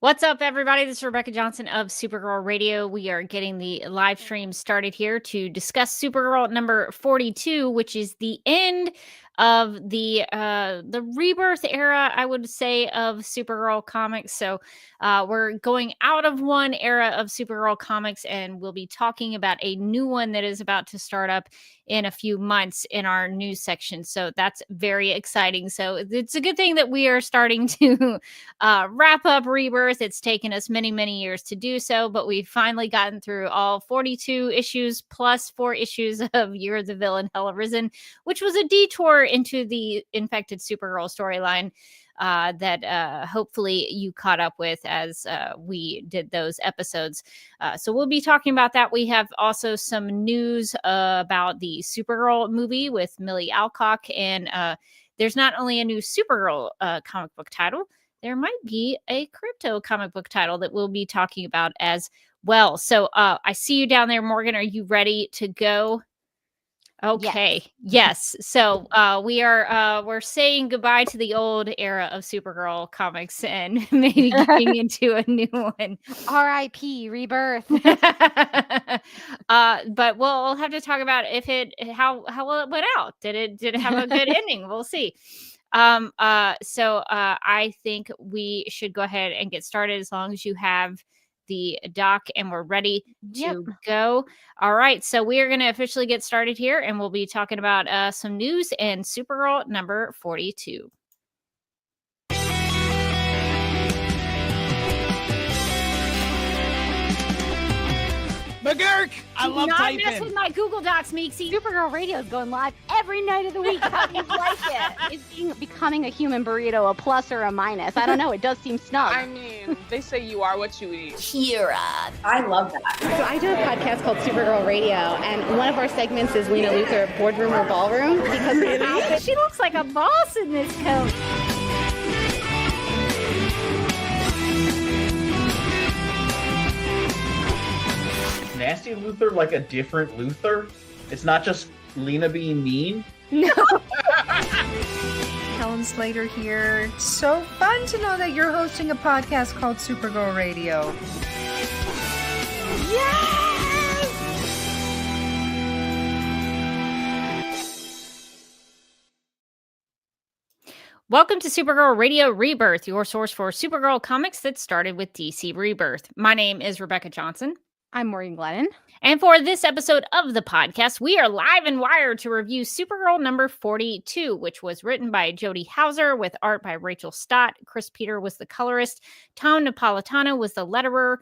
What's up, everybody? This is Rebecca Johnson of Supergirl Radio. We are getting the live stream started here to discuss Supergirl number 42, which is the end of the rebirth era, I would say, of Supergirl comics. So we're going out of one era of Supergirl comics, and we'll be talking about a new one that is about to start up in a few months in our news section. So that's very exciting. So it's a good thing that we are starting to wrap up Rebirth. It's taken us many, many years to do so, but we've finally gotten through all 42 issues plus 4 issues of Year of the Villain Hell have Risen, which was a detour into the Infected Supergirl storyline that hopefully you caught up with as we did those episodes. So we'll be talking about that. We have also some news about the Supergirl movie with Millie Alcock, and there's not only a new Supergirl comic book title, there might be a crypto comic book title that we'll be talking about as well. So I see you down there, Morgan. Are you ready to go? Okay. Yes. So we're saying goodbye to the old era of Supergirl comics and maybe getting into a new one. R.I.P. Rebirth. But we'll have to talk about how well it went out. Did it have a good ending? We'll see. So I think we should go ahead and get started as long as you have the doc and we're ready to go. All right, so we are going to officially get started here, and we'll be talking about some news and Supergirl number 42. McGurk! I love typing. Not mess with my Google Docs, Meeksy. Supergirl Radio is going live every night of the week. How do you like it? Is becoming a human burrito a plus or a minus? I don't know. It does seem snug. I mean, they say you are what you eat. Kira. I love that. So I do a podcast called Supergirl Radio, and one of our segments is Lena Luthor, Boardroom or Ballroom. Because she looks like a boss in this coat. Nasty Luthor like a different Luthor? It's not just Lena being mean? No. Helen Slater here. So fun to know that you're hosting a podcast called Supergirl Radio. Yes! Welcome to Supergirl Radio Rebirth, your source for Supergirl comics that started with DC Rebirth. My name is Rebecca Johnson. I'm Morgan Glennon. And for this episode of the podcast, we are live and wired to review Supergirl number 42, which was written by Jody Hauser with art by Rachel Stott. Chris Peter was the colorist. Tom Napolitano was the letterer.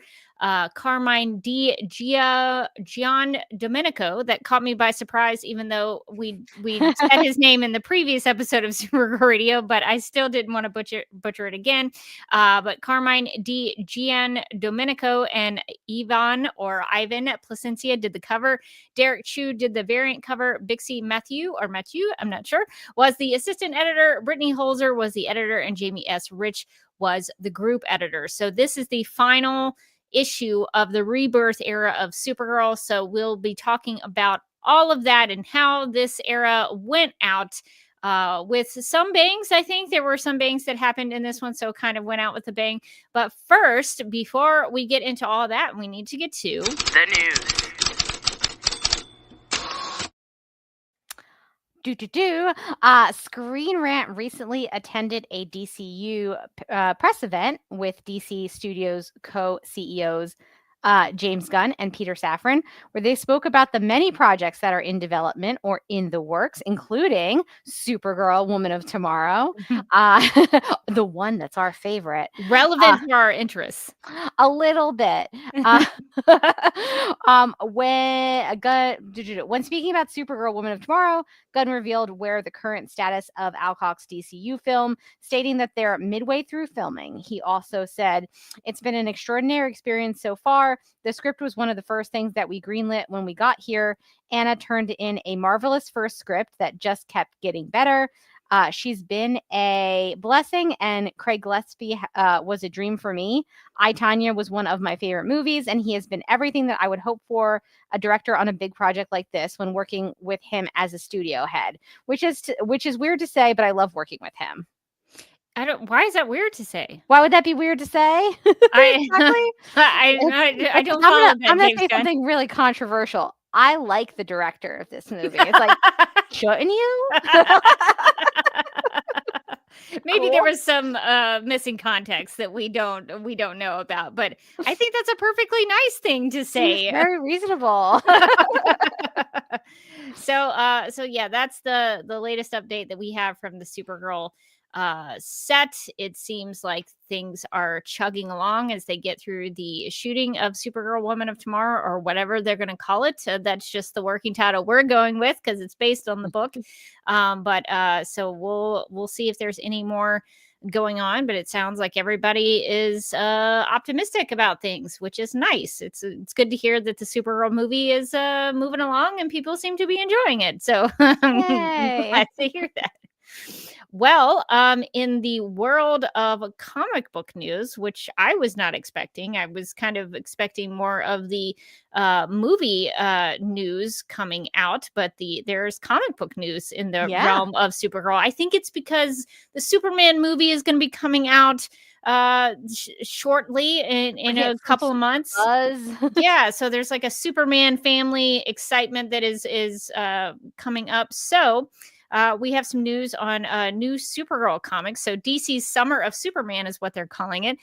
Carmine Gian Domenico, that caught me by surprise, even though we said his name in the previous episode of Supergirl Radio, but I still didn't want to butcher it again. But Carmine Gian Domenico and Ivan Placencia did the cover. Derek Chu did the variant cover. Bixie Matthew, I'm not sure, was the assistant editor. Brittany Holzer was the editor, and Jamie S. Rich was the group editor. So this is the final issue of the rebirth era of Supergirl. So we'll be talking about all of that and how this era went out with some bangs. I think there were some bangs that happened in this one, so kind of went out with a bang. But first, before we get into all that, we need to get to the news. Screen Rant recently attended a DCU press event with DC Studios co-CEOs James Gunn and Peter Safran, where they spoke about the many projects that are in development or in the works, including Supergirl, Woman of Tomorrow, the one that's our favorite. relevant to our interests. A little bit. When speaking about Supergirl, Woman of Tomorrow, Gunn revealed where the current status of Alcock's DCU film, stating that they're midway through filming. He also said, "It's been an extraordinary experience so far. The script was one of the first things that we greenlit when we got here. Anna turned in a marvelous first script that just kept getting better. She's been a blessing, and Craig Gillespie was a dream for me. I, Tanya was one of my favorite movies, and he has been everything that I would hope for a director on a big project like this when working with him as a studio head," which is weird to say, but I love working with him. Why is that weird to say? Why would that be weird to say? Exactly. I don't follow that. I'm going to say something really controversial. I like the director of this movie. It's like, shouldn't you? Maybe Cool. there was some missing context that we don't know about, but I think that's a perfectly nice thing to say. Very reasonable. So yeah, that's the latest update that we have from the Supergirl set. It seems like things are chugging along as they get through the shooting of Supergirl, Woman of Tomorrow, or whatever they're going to call it. That's just the working title we're going with because it's based on the book. So we'll see if there's any more going on, but it sounds like everybody is optimistic about things, which is nice. It's good to hear that the Supergirl movie is moving along and people seem to be enjoying it. So I'm glad to hear that. Well, in the world of comic book news, which I was not expecting, I was kind of expecting more of the movie news coming out, but there's comic book news in the realm of Supergirl. I think it's because the Superman movie is going to be coming out shortly in a couple of months. Yeah, so there's like a Superman family excitement that is coming up. So we have some news on new Supergirl comics. So DC's Summer of Superman is what they're calling it.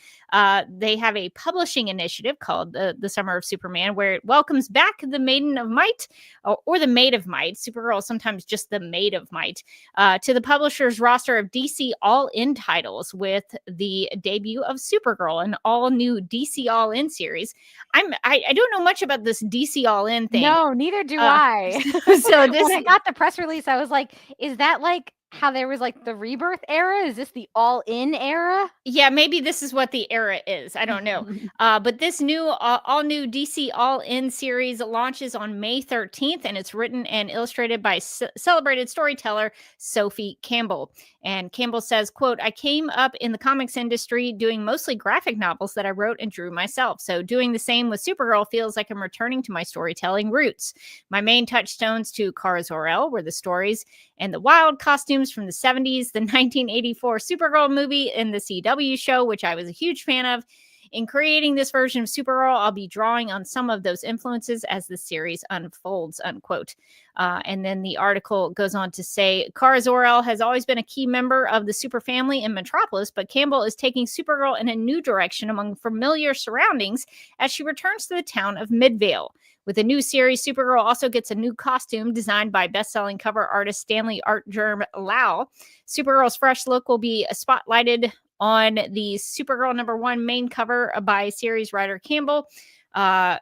They have a publishing initiative called the Summer of Superman, where it welcomes back the Maiden of Might or the Maid of Might. Supergirl is sometimes just the Maid of Might to the publisher's roster of DC All-In titles with the debut of Supergirl, an all-new DC All-In series. I don't know much about this DC All-In thing. No, neither do I. So when I got the press release, I was like, is that like how there was like the rebirth era? Is this the all-in era? Yeah, maybe this is what the era is. I don't know. But this new all new DC All-In series launches on May 13th, and it's written and illustrated by celebrated storyteller Sophie Campbell. And Campbell says, quote, "I came up in the comics industry doing mostly graphic novels that I wrote and drew myself. So doing the same with Supergirl feels like I'm returning to my storytelling roots. My main touchstones to Kara Zor-El were the stories and the wild costumes from the 70s, the 1984 Supergirl movie, and the CW show, which I was a huge fan of. In creating this version of Supergirl, I'll be drawing on some of those influences as the series unfolds," unquote. And then the article goes on to say, Kara Zor-El has always been a key member of the super family in Metropolis, but Campbell is taking Supergirl in a new direction among familiar surroundings as she returns to the town of Midvale. With a new series, Supergirl also gets a new costume designed by best-selling cover artist Stanley Art Germ Lau. Supergirl's fresh look will be spotlighted on the Supergirl #1 main cover by series writer Campbell, a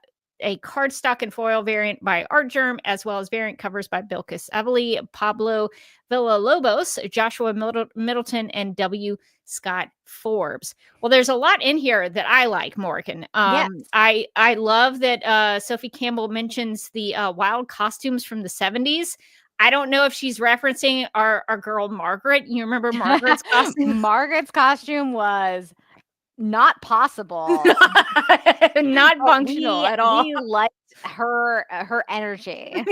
cardstock and foil variant by Art Germ, as well as variant covers by Bilquis Evely, Pablo Villalobos, Joshua Middleton, and W. Scott Forbes. Well, there's a lot in here that I like, Morgan. Yes. I love that Sophie Campbell mentions the wild costumes from the 70s. I don't know if she's referencing our girl Margaret. You remember Margaret's costume? Margaret's costume was not possible. Not functional at all. We liked her energy.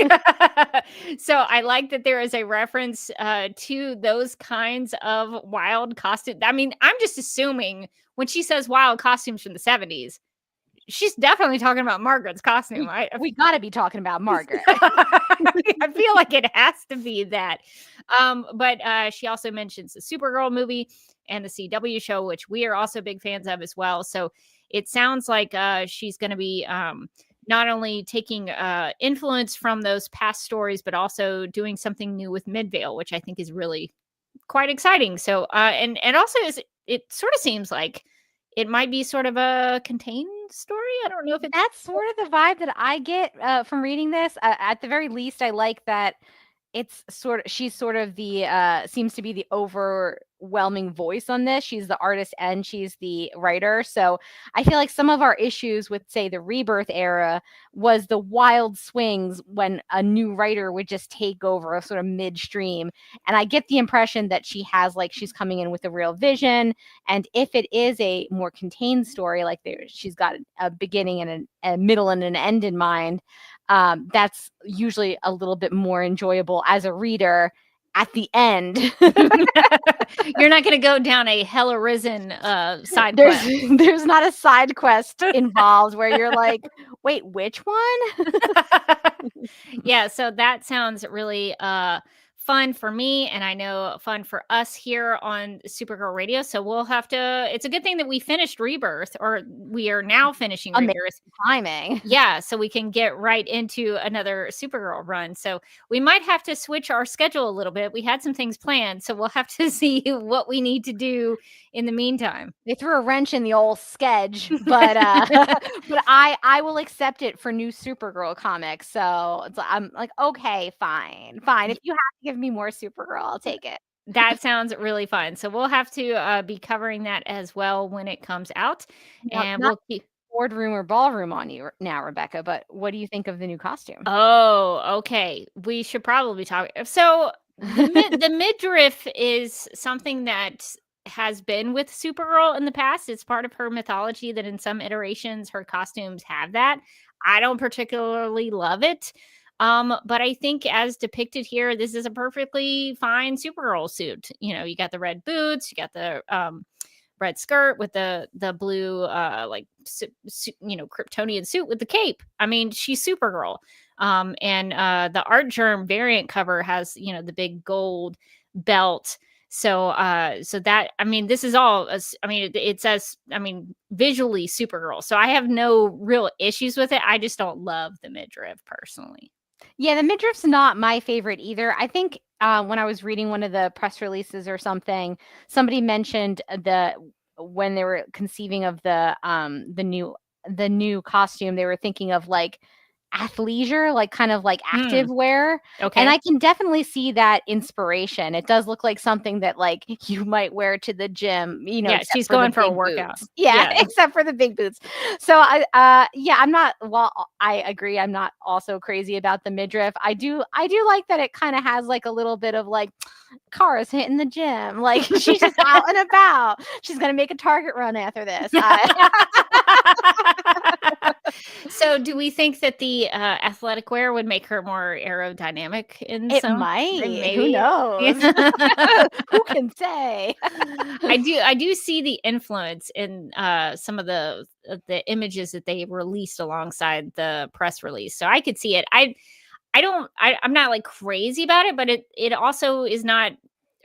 So I like that there is a reference to those kinds of wild costumes. I mean, I'm just assuming when she says wild costumes from the 70s, she's definitely talking about Margaret's costume. We got to be talking about Margaret. I feel like it has to be that. But she also mentions the Supergirl movie and the CW show, which we are also big fans of as well. So it sounds like she's going to be not only taking influence from those past stories, but also doing something new with Midvale, which I think is really quite exciting. So, and also it sort of seems like it might be sort of a contained story. I don't know if it's... That's sort of the vibe that I get from reading this. At the very least, I like that she's sort of the seems to be the overwhelming voice on this. She's the artist and she's the writer. So I feel like some of our issues with, say, the Rebirth era was the wild swings when a new writer would just take over a sort of midstream. And I get the impression that she's coming in with a real vision. And if it is a more contained story, like she's got a beginning and a middle and an end in mind, that's usually a little bit more enjoyable as a reader at the end. You're not going to go down a Hell Arisen side quest. There's not a side quest involved where you're like, wait, which one? Yeah, so that sounds really fun for me, and I know fun for us here on Supergirl Radio. So we'll have to, it's a good thing that we finished Rebirth, or we are now finishing Rebirth. Timing. Yeah, so we can get right into another Supergirl run. So we might have to switch our schedule a little bit. We had some things planned, so we'll have to see what we need to do in the meantime. They threw a wrench in the old sketch, but but I will accept it for new Supergirl comics. So I'm like, okay, fine. If you have to give me more Supergirl, I'll take it. That sounds really fun. So we'll have to be covering that as well when it comes out. And we'll keep boardroom or ballroom on you now, Rebecca, but what do you think of the new costume? Oh, okay. We should probably talk. So the midriff is something that has been with Supergirl in the past. It's part of her mythology that in some iterations her costumes have that. I don't particularly love it. But I think as depicted here, this is a perfectly fine Supergirl suit. You know, you got the red boots, you got the red skirt with the blue Kryptonian suit with the cape. I mean, she's Supergirl. And the Art Germ variant cover has, the big gold belt. So that, I mean, this is all, it says, visually Supergirl. So I have no real issues with it. I just don't love the midriff personally. Yeah, the midriff's not my favorite either. I think when I was reading one of the press releases or something, somebody mentioned when they were conceiving of the new costume, they were thinking of like athleisure, like kind of like active wear. Okay. And I can definitely see that inspiration. It does look like something that like you might wear to the gym, Yeah, she's going for a workout. Yeah, except for the big boots. So I agree. I'm not also crazy about the midriff. I do like that it kind of has like a little bit of like cars hitting the gym. Like she's just out and about. She's going to make a Target run after this. So do we think that the athletic wear would make her more aerodynamic It might. Maybe. Who knows? Who can say? I do see the influence in some of the images that they released alongside the press release. So I could see it. I'm not like crazy about it, but it also is not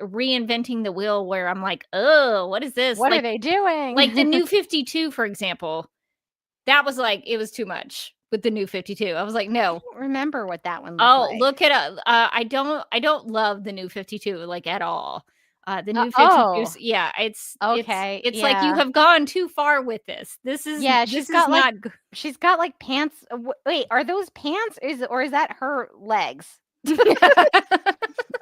reinventing the wheel where I'm like, oh, what is this? What are they doing? Like the New 52, for example. That was like, it was too much. with the New 52. I was like, no. I don't remember what that one looked Oh, like. look it up. I don't love the New 52 like at all. The New 52, oh, yeah, okay, it's like you yeah. have gone too far with this. This is Yeah, this is not g- she's got like pants. Wait, are those pants? Is that her legs?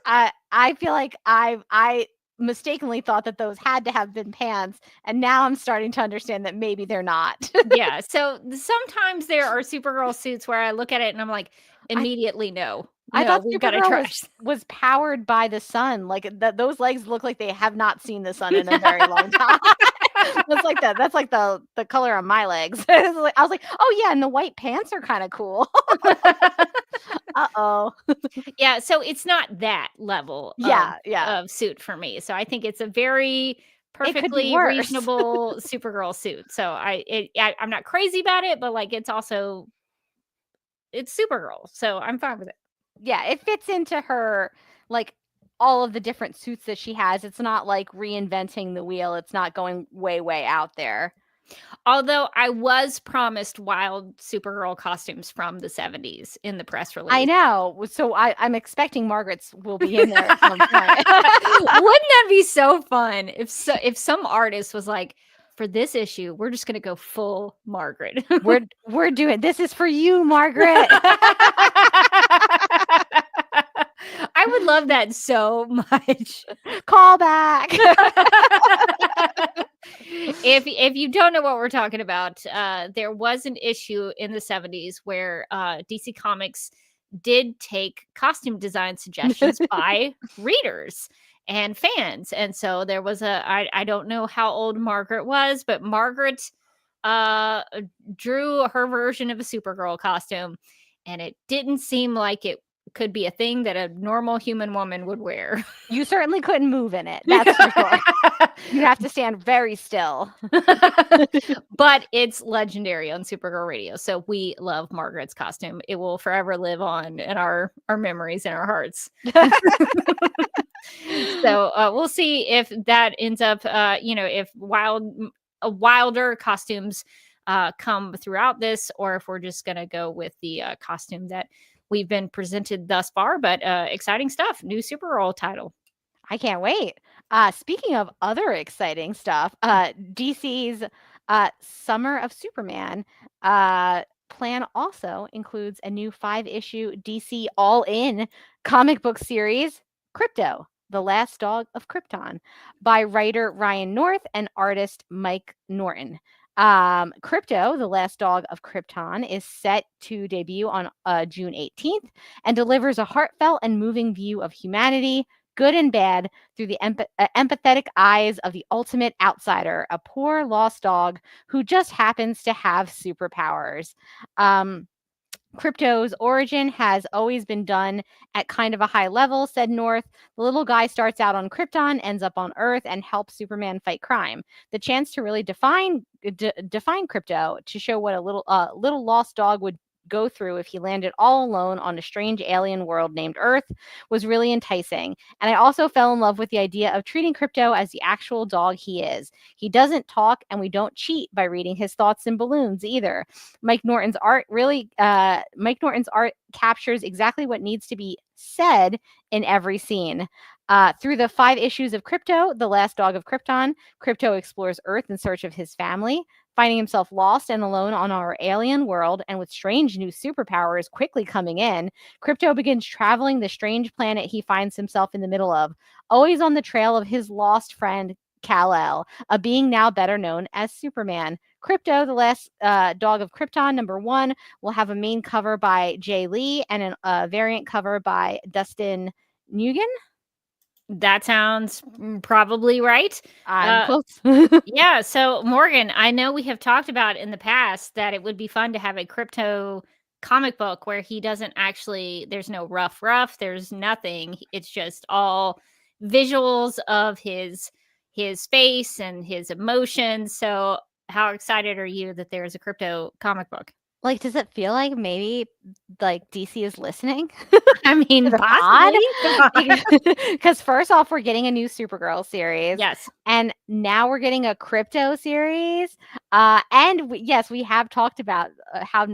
I feel like I mistakenly thought that those had to have been pants, and now I'm starting to understand that maybe they're not. Yeah. So sometimes there are Supergirl suits where I look at it and I'm like, immediately no. I No, thought we've got to Supergirl trash. was powered by the sun. Like those legs look like they have not seen the sun in a very long time. That's like the color on my legs. I was like, oh yeah, and the white pants are kind of cool. Uh-oh. Yeah, so it's not that level Yeah. of suit for me. So I think it's a very It could be perfectly worse. reasonable Supergirl suit. So I'm not crazy about it, but like it's Supergirl. So I'm fine with it. Yeah, it fits into her, like, all of the different suits that she has. It's not like reinventing the wheel. It's not going way out there. Although I was promised wild Supergirl costumes from the 70s in the press release. I know. So I'm expecting Margaret's will be in there at some point. Wouldn't that be so fun if some artist was like, for this issue, we're just gonna go full Margaret. We're doing this is for you, Margaret. I would love that so much. Call back. If you don't know what we're talking about, there was an issue in the 70s where DC Comics did take costume design suggestions by readers and fans. And so there was I don't know how old Margaret was, but Margaret drew her version of a Supergirl costume, and it didn't seem like it could be a thing that a normal human woman would wear. You certainly couldn't move in it. That's for sure. You have to stand very still. But it's legendary on Supergirl Radio. So we love Margaret's costume. It will forever live on in our memories and our hearts. So we'll see if that ends up, if wilder costumes come throughout this, or if we're just going to go with the costume that we've been presented thus far. But exciting stuff. New Supergirl title. I can't wait. Speaking of other exciting stuff, DC's Summer of Superman plan also includes a new 5-issue DC all-in comic book series, Krypto, The Last Dog of Krypton, by writer Ryan North and artist Mike Norton. Krypto, The Last Dog of Krypton, is set to debut on June 18th and delivers a heartfelt and moving view of humanity, good and bad, through the empathetic eyes of the ultimate outsider, a poor lost dog who just happens to have superpowers. Krypto's origin has always been done at kind of a high level, said North. The little guy starts out on Krypton, ends up on Earth, and helps Superman fight crime. The chance to really define Krypto, to show what a little lost dog would go through if he landed all alone on a strange alien world named Earth, was really enticing. And I also fell in love with the idea of treating Krypto as the actual dog he is. He doesn't talk, and we don't cheat by reading his thoughts in balloons either. Mike Norton's art captures exactly what needs to be said in every scene. Through the 5 issues of Krypto, The Last Dog of Krypton, Krypto explores Earth in search of his family, finding himself lost and alone on our alien world, and with strange new superpowers quickly coming in. Krypto begins traveling the strange planet he finds himself in the middle of, always on the trail of his lost friend, Kal-El, a being now better known as Superman. Krypto, The Last Dog of Krypton, #1, will have a main cover by Jay Lee and a variant cover by Dustin Nguyen. That sounds probably right. I'm close. Yeah. So, Morgan, I know we have talked about in the past that it would be fun to have a Krypto comic book where he doesn't actually, there's no rough, there's nothing. It's just all visuals of his face and his emotions. So, how excited are you that there's a Krypto comic book? Like, does it feel like maybe like DC is listening? I mean, The possibly. Because first off, we're getting a new Supergirl series. Yes. And now we're getting a Crypto series. Yes, we have talked about how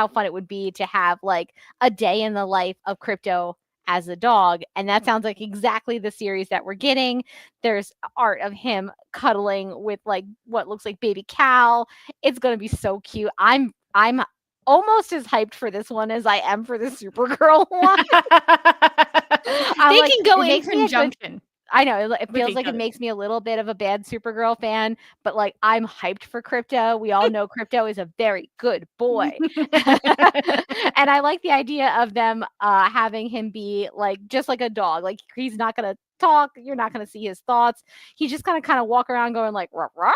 fun it would be to have like a day in the life of Crypto as a dog. And that sounds like exactly the series that we're getting. There's art of him cuddling with like what looks like baby Cal. It's going to be so cute. I'm almost as hyped for this one as I am for the Supergirl one. They can go in conjunction. I know it feels each like other. it makes me a little bit of a bad Supergirl fan, but like I'm hyped for Crypto. We all know Crypto is a very good boy. And I like the idea of them having him be like just like a dog. Like he's not gonna talk, you're not gonna see his thoughts. He's just gonna kind of walk around going like rah, rah,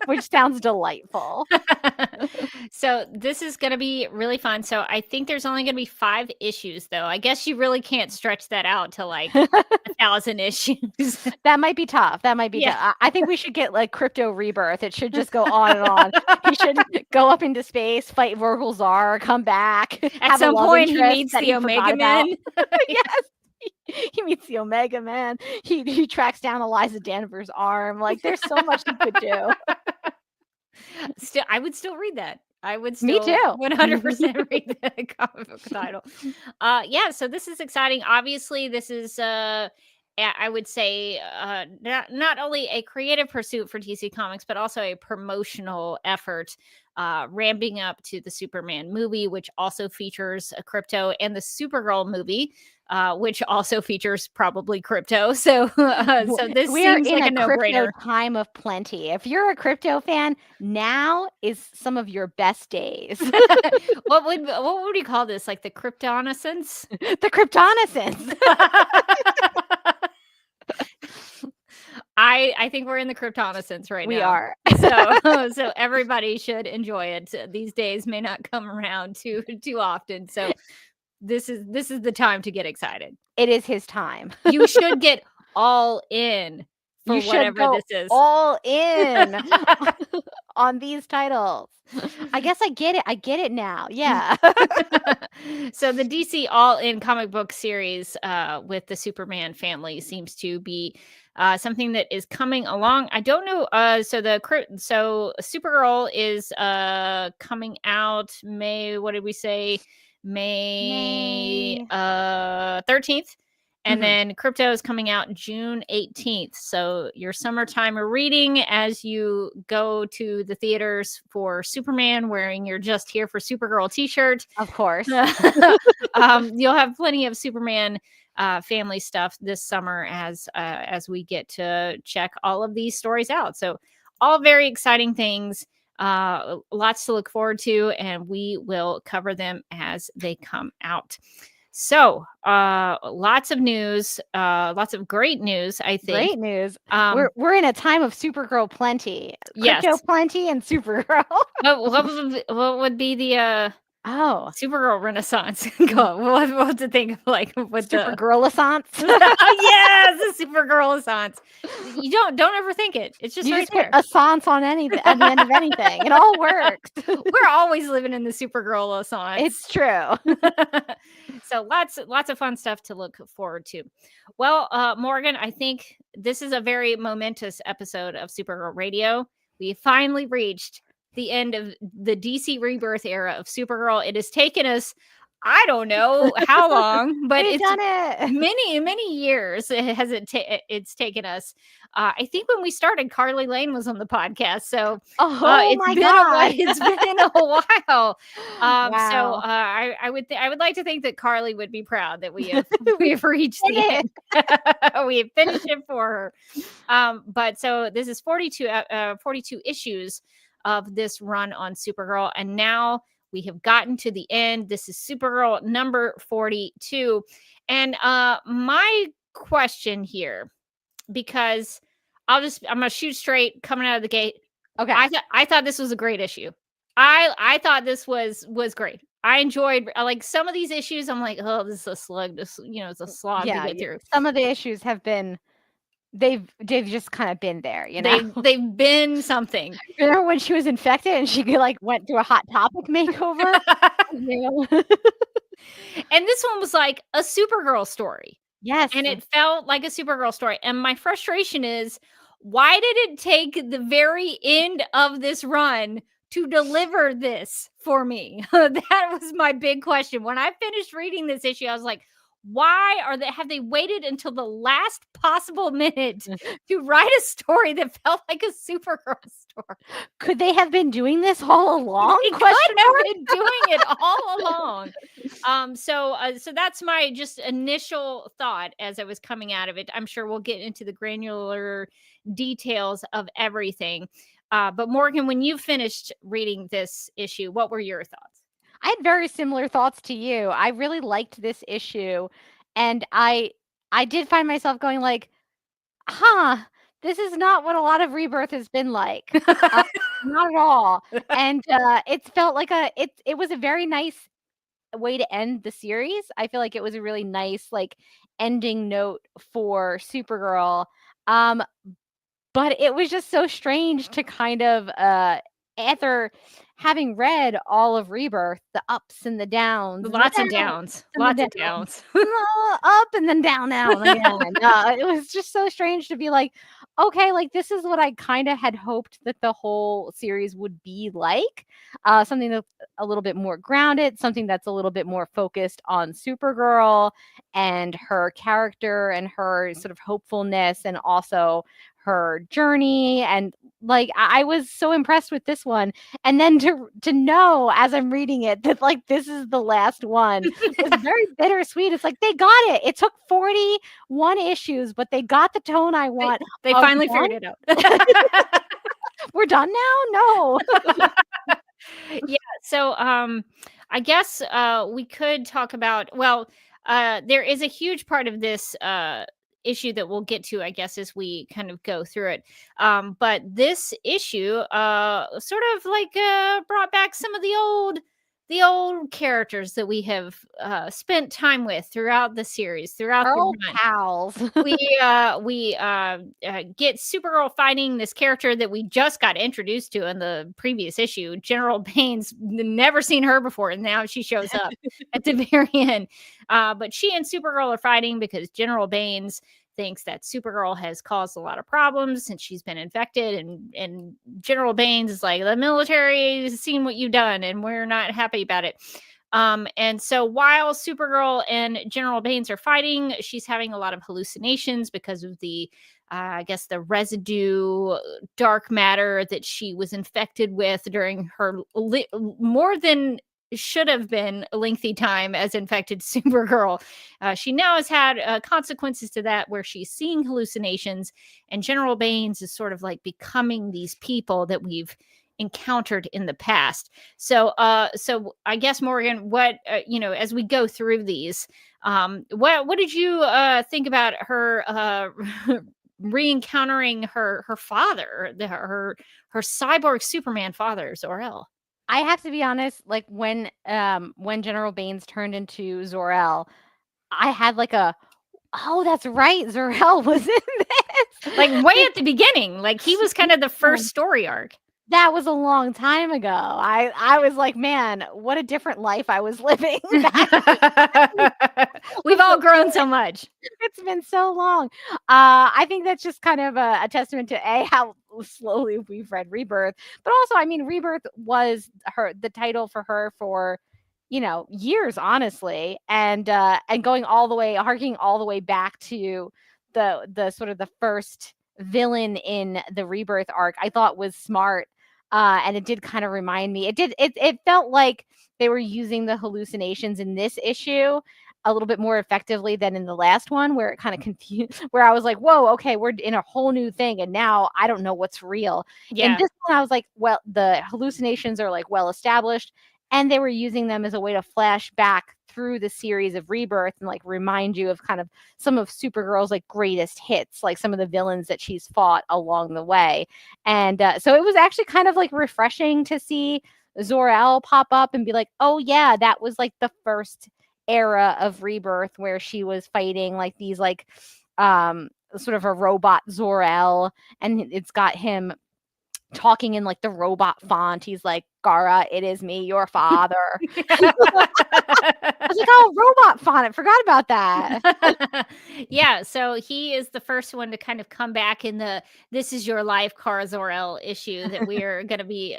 which sounds delightful. So this is going to be really fun. So I think there's only going to be 5 issues, though. I guess you really can't stretch that out to like 1,000 issues. That might be tough. Tough. I think we should get like Crypto Rebirth. It should just go on and on. He should go up into space, fight Vorgel Zar, come back. At some point, he meets the Omega Man. Yes. He meets the Omega Man. He tracks down Eliza Danvers' arm. Like there's so much he could do. Still, I would still read that. I would still Me too. 100% read the comic book title. Yeah, so this is exciting. Obviously, this is I would say not only a creative pursuit for DC Comics, but also a promotional effort, ramping up to the Superman movie, which also features a Crypto, and the Supergirl movie, which also features probably Crypto. So, so this seems like a no-brainer. Time of plenty. If you're a Crypto fan, now is some of your best days. What would you call this? Like the Kryptonescence? The Kryptonescence. I think we're in the Kryptonescence right now. We are. So everybody should enjoy it. These days may not come around too often. So this is the time to get excited. It is his time. You should get all in for whatever this is. All in on these titles. I guess I get it now. Yeah. So the DC All In comic book series with the Superman family seems to be something that is coming along. I don't know. So Supergirl is coming out May. What did we say? May 13th. And then Crypto is coming out June 18th. So your summertime reading as you go to the theaters for Superman wearing your Just Here for Supergirl t-shirt. Of course. You'll have plenty of Superman family stuff this summer as we get to check all of these stories out. So all very exciting things. Lots to look forward to, and we will cover them as they come out. So, lots of news, lots of great news, I think. Great news. We're in a time of Supergirl plenty. Crypto plenty and Supergirl. What would be the Supergirl Renaissance? What to think of, like with Supergirl-essence? Yes, the Supergirl-essence. You don't ever think it. It's just you right just there. Put essence on anything at the end of anything. It all works. We're always living in the Supergirl-essence. It's true. So lots of fun stuff to look forward to. Well, Morgan, I think this is a very momentous episode of Supergirl Radio. We finally reached the end of the DC Rebirth era of Supergirl. It has taken us, I don't know how long, but We've done it. many years it's taken us. I think when we started, Carly Lane was on the podcast, so it's been a while. Wow. So I would like to think that Carly would be proud that we have reached the end. We have finished it for her. But so this is 42 issues of this run on Supergirl, and now we have gotten to the end. This is Supergirl number 42. And my question here, because I'm going to shoot straight coming out of the gate. Okay. I thought this was a great issue. I thought this was great. I enjoyed like some of these issues. I'm like, oh, this is a slug. It's a slog to get through. Some of the issues have been they've just kind of been there, you know. They've been something. Remember when she was infected and she like went through a Hot Topic makeover? And this one was like a Supergirl story. Yes. And it felt like a Supergirl story. And my frustration is, why did it take the very end of this run to deliver this for me? That was my big question. When I finished reading this issue, I was like, why have they waited until the last possible minute to write a story that felt like a Supergirl story? Could they have been doing this all along? They could have been doing it all along. So that's my just initial thought as I was coming out of it. I'm sure we'll get into the granular details of everything. But Morgan, when you finished reading this issue, what were your thoughts? I had very similar thoughts to you. I really liked this issue, and I did find myself going like, this is not what a lot of Rebirth has been like. Not at all. And it felt like it was a very nice way to end the series. I feel like it was a really nice like ending note for Supergirl. But it was just so strange to kind of after having read all of Rebirth, the ups and the downs, lots of downs, up and then down again. It was just so strange to be like, okay, like this is what I kind of had hoped that the whole series would be like, something that's a little bit more grounded, something that's a little bit more focused on Supergirl and her character and her sort of hopefulness and also her journey. And like I was so impressed with this one, and then to know as I'm reading it that like this is the last one was very bittersweet. It's like they got it. It took 41 issues, but they got the tone I want. They finally figured it out. We're done now? No. Yeah. So I guess we could talk about, there is a huge part of this issue that we'll get to, I guess, as we kind of go through it. But this issue sort of like brought back some of the old characters that we have spent time with throughout the series, throughout our the old run. pals. we get Supergirl fighting this character that we just got introduced to in the previous issue. General Baines, never seen her before, and now she shows up at the very end. But she and Supergirl are fighting because General Baines thinks that Supergirl has caused a lot of problems since she's been infected, and General Baines is like, the military has seen what you've done and we're not happy about it. And so while Supergirl and General Baines are fighting, she's having a lot of hallucinations because of the I guess the residue dark matter that she was infected with during her more than should have been a lengthy time as infected Supergirl. She now has had consequences to that, where she's seeing hallucinations, and General Baines is sort of like becoming these people that we've encountered in the past. So I guess, Morgan, what as we go through these, what did you think about her re-encountering her father, her cyborg Superman father, Zor-El? I have to be honest, like when General Baines turned into Zor-El, I had like oh, that's right, Zor-El was in this. Like way at the beginning, like he was kind of the first story arc. That was a long time ago. I was like, man, what a different life I was living. We've all grown so much. It's been so long. I think that's just kind of a testament to how slowly we've read Rebirth, but also, I mean, Rebirth was the title for her for years, honestly, and going all the way, harking all the way back to the sort of the first villain in the Rebirth arc, I thought was smart. And it did kind of remind me, it felt like they were using the hallucinations in this issue a little bit more effectively than in the last one, where it kind of confused, where I was like, whoa, okay, we're in a whole new thing, and now I don't know what's real. Yeah. In this one, I was like, well, the hallucinations are like well established, and they were using them as a way to flash back through the series of Rebirth and like remind you of kind of some of Supergirl's like greatest hits, like some of the villains that she's fought along the way. And so it was actually kind of like refreshing to see Zor-El pop up and be like, oh yeah, that was like the first era of Rebirth where she was fighting like these like sort of a robot Zor-El, and it's got him talking in like the robot font. He's like, Gara, it is me, your father. I was like, oh, robot font. I forgot about that. Yeah, so he is the first one to kind of come back in the "This Is Your Life" Kara Zor-El issue that we are going to be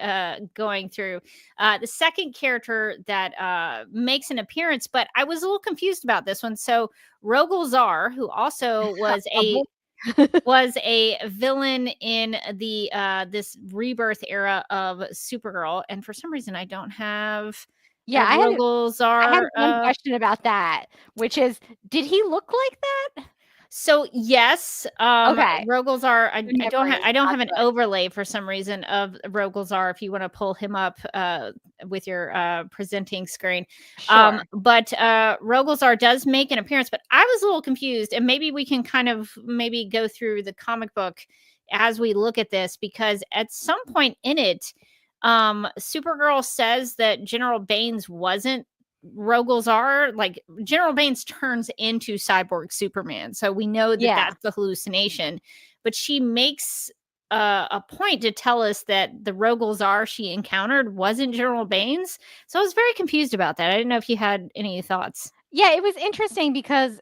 going through. The second character that makes an appearance, but I was a little confused about this one. So Rogol Zar, who also was a villain in the this rebirth era of Supergirl, and for some reason I don't have I Rogol Zar. had one question about that, which is, did he look like that? So yes, Okay. Rogol Zar. I don't have an good. overlay for some reason of Rogol Zar. If you want to pull him up with your presenting screen, Sure. but Rogol Zar does make an appearance. But I was a little confused, and maybe we can kind of go through the comic book as we look at this, because at some point in it, Supergirl says that General Baines wasn't Rogol Zar. Like, General Baines turns into Cyborg Superman, so we know that that's the hallucination. But she makes a point to tell us that the Rogol Zar she encountered wasn't General Baines. So I was very confused about that. I didn't know if you had any thoughts. Yeah, it was interesting because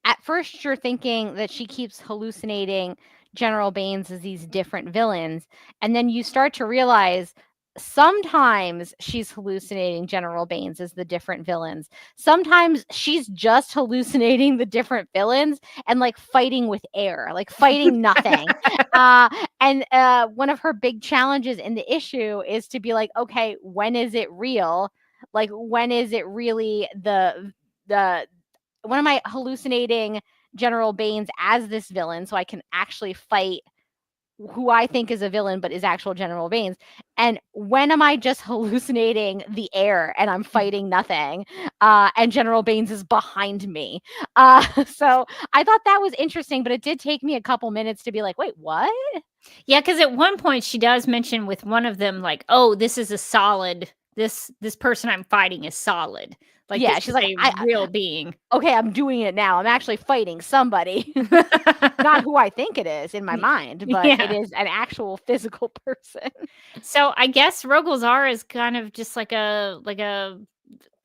at first you're thinking that she keeps hallucinating General Baines as these different villains, and then you start to realize sometimes she's hallucinating General Baines as the different villains. Sometimes she's just hallucinating the different villains and like fighting with air, like fighting nothing. And one of her big challenges in the issue is to be like, okay, when is it real? Like, when is it really the when am I hallucinating General Baines as this villain so I can actually fight who I think is a villain but is actual General Baines? And when am I just hallucinating the air and I'm fighting nothing and General Baines is behind me? So I thought that was interesting, but it did take me a couple minutes to be like, wait, what? Yeah, because at one point she does mention with one of them, like, oh, this is a solid, this person I'm fighting is solid. Like, Yeah, this she's is like, a real being. Okay, I'm doing it now. I'm actually fighting somebody. Not who I think it is in my mind, but it is an actual physical person. So I guess Rogol Zar is kind of just like a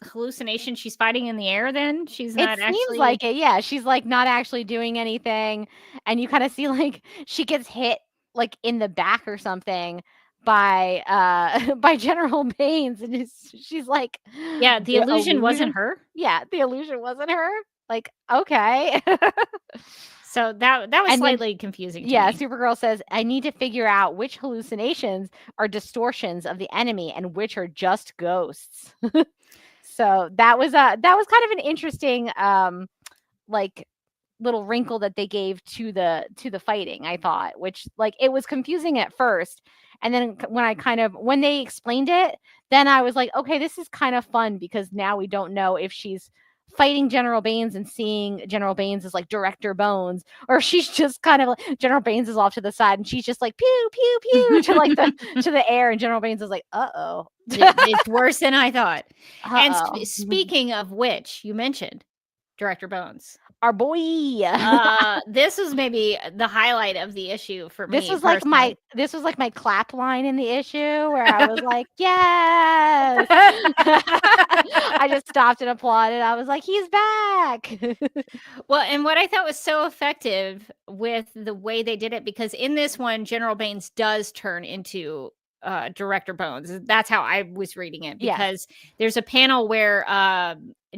hallucination. She's fighting in the air then? She's not actually... It seems like it, yeah. She's like not actually doing anything. And you kind of see like she gets hit like in the back or something by General Baines, and she's like, yeah, the illusion wasn't her. Yeah, the illusion wasn't her. Like, okay. So that was slightly confusing to me. Supergirl says, I need to figure out which hallucinations are distortions of the enemy and which are just ghosts. So that was kind of an interesting like little wrinkle that they gave to the fighting, I thought, which like it was confusing at first. And then when they explained it, then I was like, okay, this is kind of fun because now we don't know if she's fighting General Baines and seeing General Baines as like Director Bones, or she's just kind of like General Baines is off to the side and she's just like pew pew pew to like to the air, and General Baines is like, uh-oh. It's worse than I thought. Uh-oh. And speaking of which, you mentioned Director Bones. Our boy. This was maybe the highlight of the issue for me. This was like my clap line in the issue where I was like, yes. I just stopped and applauded. I was like, he's back. Well, and what I thought was so effective with the way they did it, because in this one, General Baines does turn into Director Bones. That's how I was reading it, because there's a panel where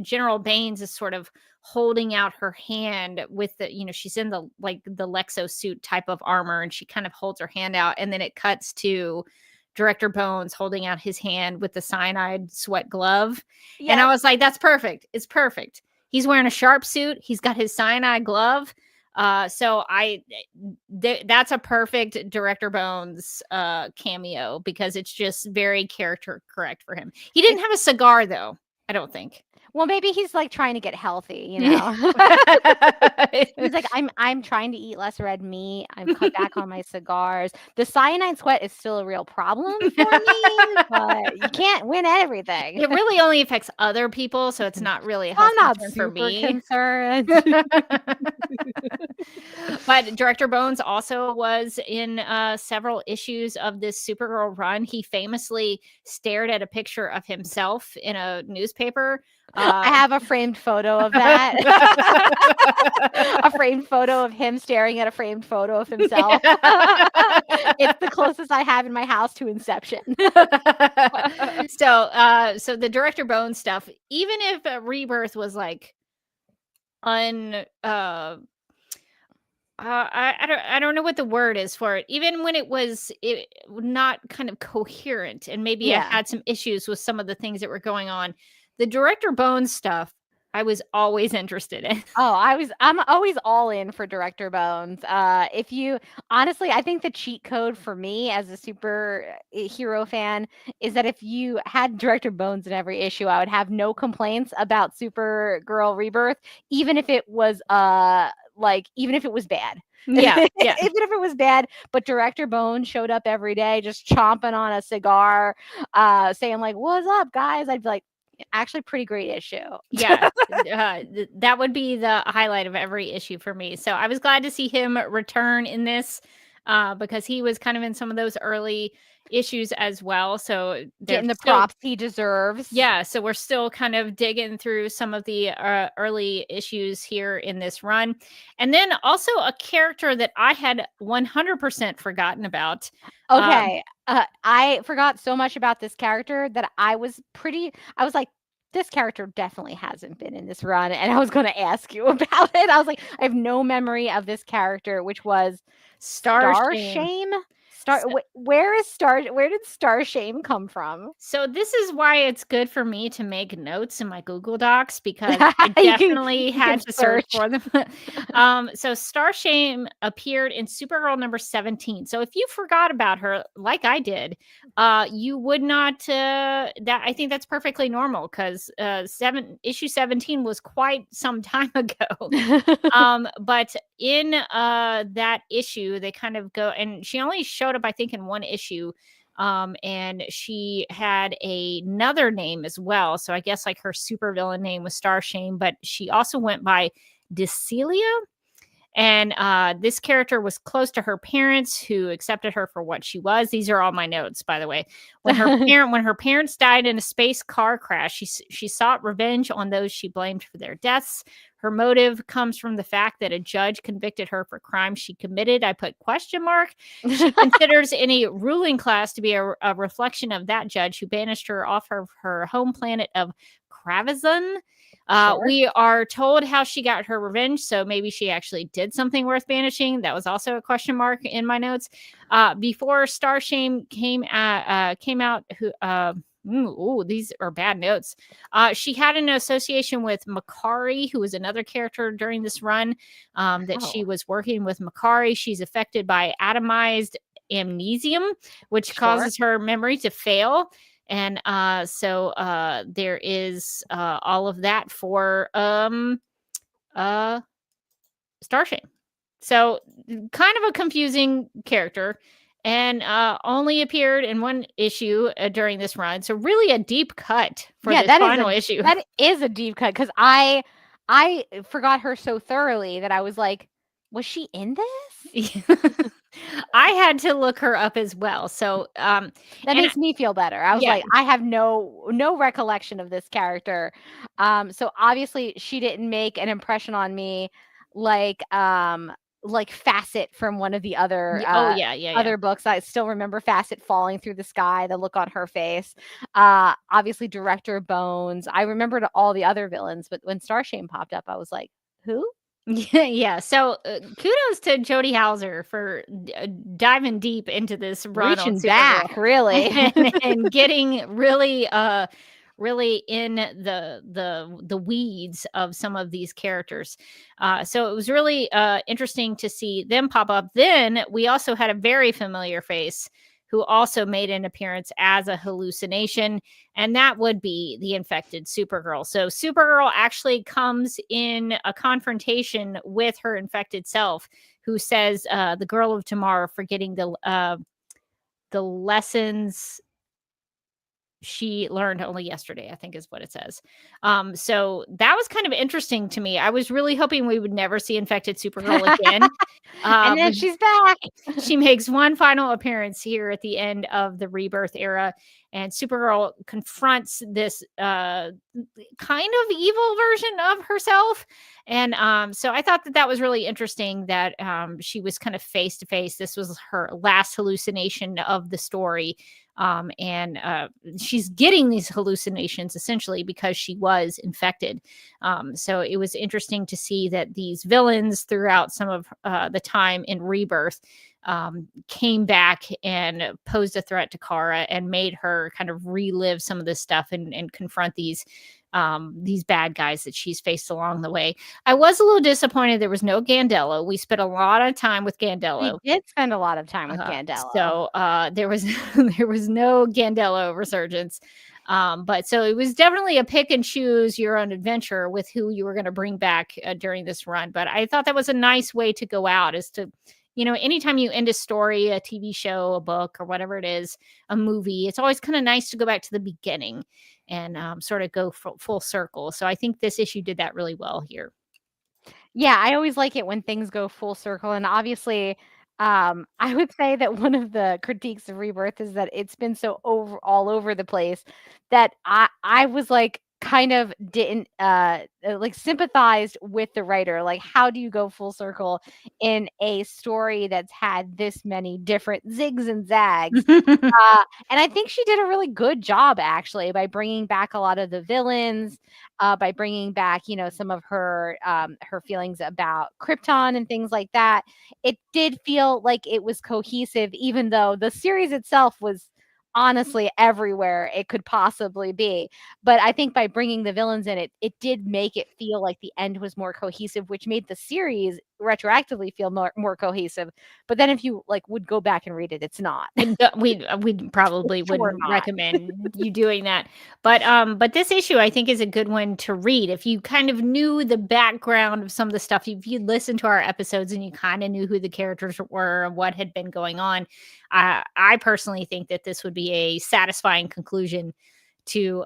General Baines is sort of holding out her hand with the, she's in the Lexo suit type of armor, and she kind of holds her hand out, and then it cuts to Director Bones holding out his hand with the cyanide sweat glove. Yes. And I was like, that's perfect. It's perfect. He's wearing a sharp suit. He's got his cyanide glove. So that's a perfect Director Bones cameo, because it's just very character correct for him. He didn't have a cigar though, I don't think. Well, maybe he's like trying to get healthy, you know. He's like, I'm trying to eat less red meat. I'm cut back on my cigars. The cyanide sweat is still a real problem for me, but you can't win everything. It really only affects other people, so it's not really a I'm health not concern for super me. concerned. But Director Bones also was in several issues of this Supergirl run. He famously stared at a picture of himself in a newspaper. I have a framed photo of that. A framed photo of him staring at a framed photo of himself. It's the closest I have in my house to Inception. So the Director Bones stuff, even if Rebirth was like I don't know what the word is for it. Even when it was not kind of coherent, and maybe I had some issues with some of the things that were going on, the Director Bones stuff I was always interested in. I'm always all in for Director Bones. Honestly, I think the cheat code for me as a superhero fan is that if you had Director Bones in every issue, I would have no complaints about Supergirl Rebirth, even if it was bad. Yeah. Even if it was bad, but Director Bones showed up every day just chomping on a cigar, saying like, "What's up, guys?" I'd be like, actually pretty great issue. Yeah. That would be the highlight of every issue for me. So I was glad to see him return in this because he was kind of in some of those early issues as well. So getting the props he deserves. Yeah. So we're still kind of digging through some of the early issues here in this run. And then also a character that I had 100% forgotten about. Okay. I forgot so much about this character that I was like, this character definitely hasn't been in this run. And I was going to ask you about it. I was like, I have no memory of this character, which was Starshame. Where did Starshame come from? So this is why it's good for me to make notes in my Google Docs, because I definitely had to search for them. So Starshame appeared in Supergirl number 17. So if you forgot about her, like I did, you would not. I think that's perfectly normal, because issue 17 was quite some time ago. But in that issue, they kind of go, and she only showed up, I think, in one issue. And she had another name as well. So I guess like her supervillain name was Starshame, but she also went by Decelia. And this character was close to her parents, who accepted her for what she was. These are all my notes, by the way. When her parents died in a space car crash, she sought revenge on those she blamed for their deaths. Her motive comes from the fact that a judge convicted her for crimes she committed. I put question mark. She considers any ruling class to be a reflection of that judge who banished her off her home planet of Kravazon. Sure. We are told how she got her revenge, so maybe she actually did something worth banishing. That was also a question mark in my notes. Before Starshame came out, these are bad notes. She had an association with Makari, who was another character during this run. She was working with Makari. She's affected by atomized amnesium, which causes her memory to fail. And so there is all of that for Starshame. So kind of a confusing character, and only appeared in one issue during this run. So really a deep cut for this final issue. That is a deep cut, because I forgot her so thoroughly that I was like, was she in this? I had to look her up as well. So that makes me feel better. I was like, I have no recollection of this character. So obviously she didn't make an impression on me like Facet from one of the other other books. I still remember Facet falling through the sky, the look on her face. Obviously Director Bones. I remembered all the other villains, but when Starshame popped up, I was like, who? Yeah. So kudos to Jody Hauser for diving deep into this run, reaching back, really, and getting really in the weeds of some of these characters. So it was really interesting to see them pop up. Then we also had a very familiar face who also made an appearance as a hallucination, and that would be the infected Supergirl. So Supergirl actually comes in a confrontation with her infected self, who says, the girl of tomorrow, forgetting the lessons she learned only yesterday, I think is what it says. So that was kind of interesting to me. I was really hoping we would never see infected Supergirl again. And then she's back. She makes one final appearance here at the end of the Rebirth era, and Supergirl confronts this kind of evil version of herself. And so I thought that was really interesting that she was kind of face to face. This was her last hallucination of the story. And she's getting these hallucinations essentially because she was infected. So it was interesting to see that these villains throughout some of the time in Rebirth came back and posed a threat to Kara and made her kind of relive some of this stuff and confront these bad guys that she's faced along the way. I was a little disappointed there was no Gandello. We spent a lot of time with Gandello. We did spend a lot of time with Gandello. So there was no Gandello resurgence. But so it was definitely a pick and choose your own adventure with who you were going to bring back during this run. But I thought that was a nice way to go out, is to, anytime you end a story, a TV show, a book, or whatever it is, a movie, it's always kind of nice to go back to the beginning and sort of go full circle. So I think this issue did that really well here. Yeah, I always like it when things go full circle. And obviously, I would say that one of the critiques of Rebirth is that it's been so all over the place that I was like, kind of didn't like sympathized with the writer. Like, how do you go full circle in a story that's had this many different zigs and zags? And I think she did a really good job, actually, by bringing back a lot of the villains, by bringing back, some of her feelings about Krypton and things like that. It did feel like it was cohesive, even though the series itself was honestly everywhere it could possibly be. But I think by bringing the villains in, it did make it feel like the end was more cohesive, which made the series retroactively feel more cohesive. But then if you would go back and read it, it's not. We probably wouldn't recommend you doing that. But this issue, I think, is a good one to read. If you kind of knew the background of some of the stuff, if you listened to our episodes and you kind of knew who the characters were and what had been going on, I personally think that this would be a satisfying conclusion to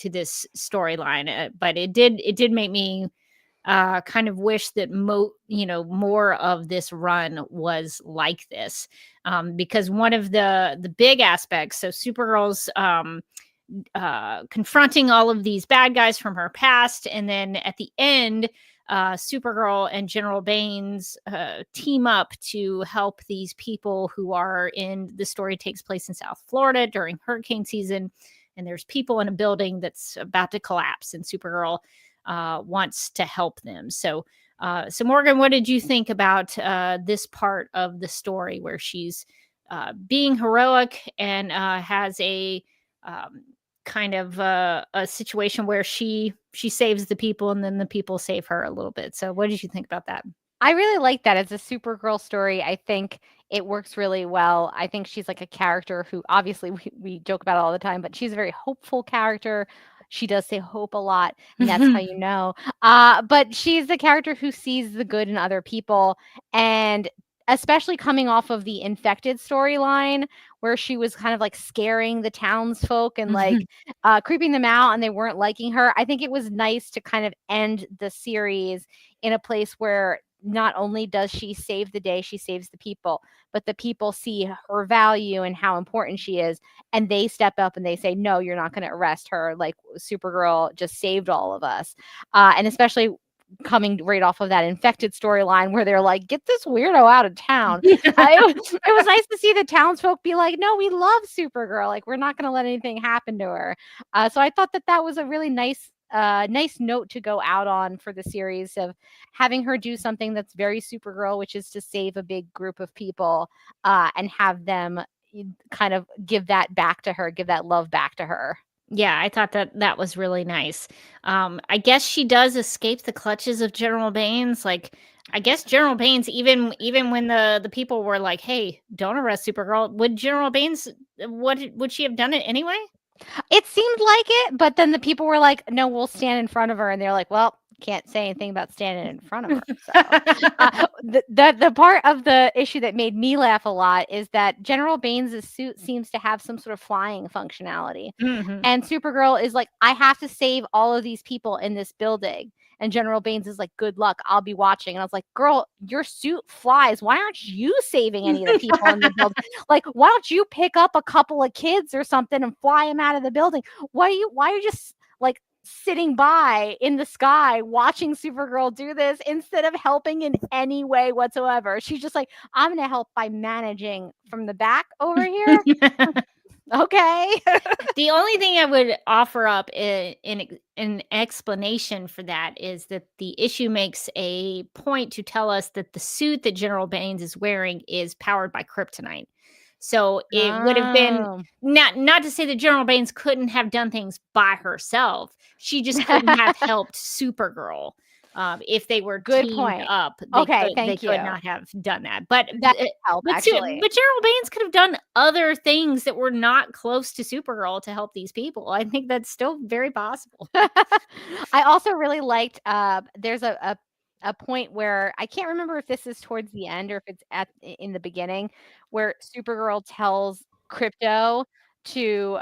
this storyline. But it did make me kind of wish that more of this run was like this, because one of the big aspects, so Supergirl's confronting all of these bad guys from her past, and then at the end, Supergirl and General Baines team up to help these people who are in the story. Takes place in South Florida during hurricane season, and there's people in a building that's about to collapse, and Supergirl wants to help them. So Morgan, what did you think about this part of the story where she's being heroic and has a kind of a situation where she saves the people and then the people save her a little bit? So what did you think about that? I really like that as a Supergirl story. I think it works really well. I think she's like a character who, obviously, we joke about it all the time, but she's a very hopeful character. She does say hope a lot, and that's how you know. But she's the character who sees the good in other people, and especially coming off of the infected storyline where she was kind of like scaring the townsfolk and creeping them out, and they weren't liking her. I think it was nice to kind of end the series in a place where not only does she save the day, she saves the people, but the people see her value and how important she is, and they step up and they say, no, you're not going to arrest her. Like, Supergirl just saved all of us. And especially coming right off of that infected storyline where they're like, get this weirdo out of town. It was nice to see the townsfolk be like, no, we love Supergirl. Like, we're not going to let anything happen to her. So I thought that was a really nice note to go out on for the series, of having her do something that's very Supergirl, which is to save a big group of people and have them kind of give that back to her, give that love back to her. Yeah, I thought that was really nice. I guess she does escape the clutches of General Baines. Like, I guess General Baines, even when the people were like, "Hey, don't arrest Supergirl," would General Baines, would she have done it anyway? It seemed like it, but then the people were like, "No, we'll stand in front of her," and they're like, "Well, can't say anything about standing in front of her." So, the part of the issue that made me laugh a lot is that General Baines' suit seems to have some sort of flying functionality, Mhm. and Supergirl is like, "I have to save all of these people in this building." And General Baines is like, "Good luck. I'll be watching." And I was like, "Girl, your suit flies. Why aren't you saving any of the people in the building? Like, why don't you pick up a couple of kids or something and fly them out of the building? Why are you just like sitting by in the sky watching Supergirl do this instead of helping in any way whatsoever?" She's just like, "I'm going to help by managing from the back over here." Okay. The only thing I would offer up in an explanation for that is that the issue makes a point to tell us that the suit that General Baines is wearing is powered by kryptonite. So it would have been Oh. not to say that General Baines couldn't have done things by herself. She just couldn't have helped Supergirl. If they were Good teamed point. up, Okay, they thank could you. not have done that. But That help but actually. General Baines could have done other things that were not close to Supergirl to help these people. I think that's still very possible. I also really liked there's a point where I can't remember if this is towards the end or if it's in the beginning where Supergirl tells Crypto to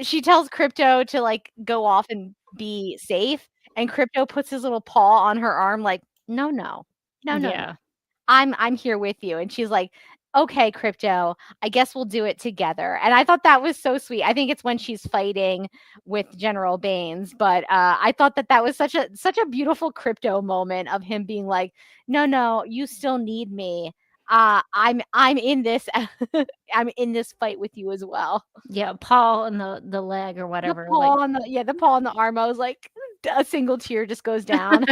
she tells Crypto to like go off and be safe, and Crypto puts his little paw on her arm like, "No, no. No, no, no. Yeah. I'm here with you." And she's like, "Okay, Crypto, I guess we'll do it together." And I thought that was so sweet. I think it's when she's fighting with General Baines, but I thought that was such a beautiful Crypto moment of him being like, "No, no, you still need me. I'm in this I'm in this fight with you as well." Yeah, paw on the leg or The whatever, like paw on the paw on the arm. I was like, a single tear just goes down.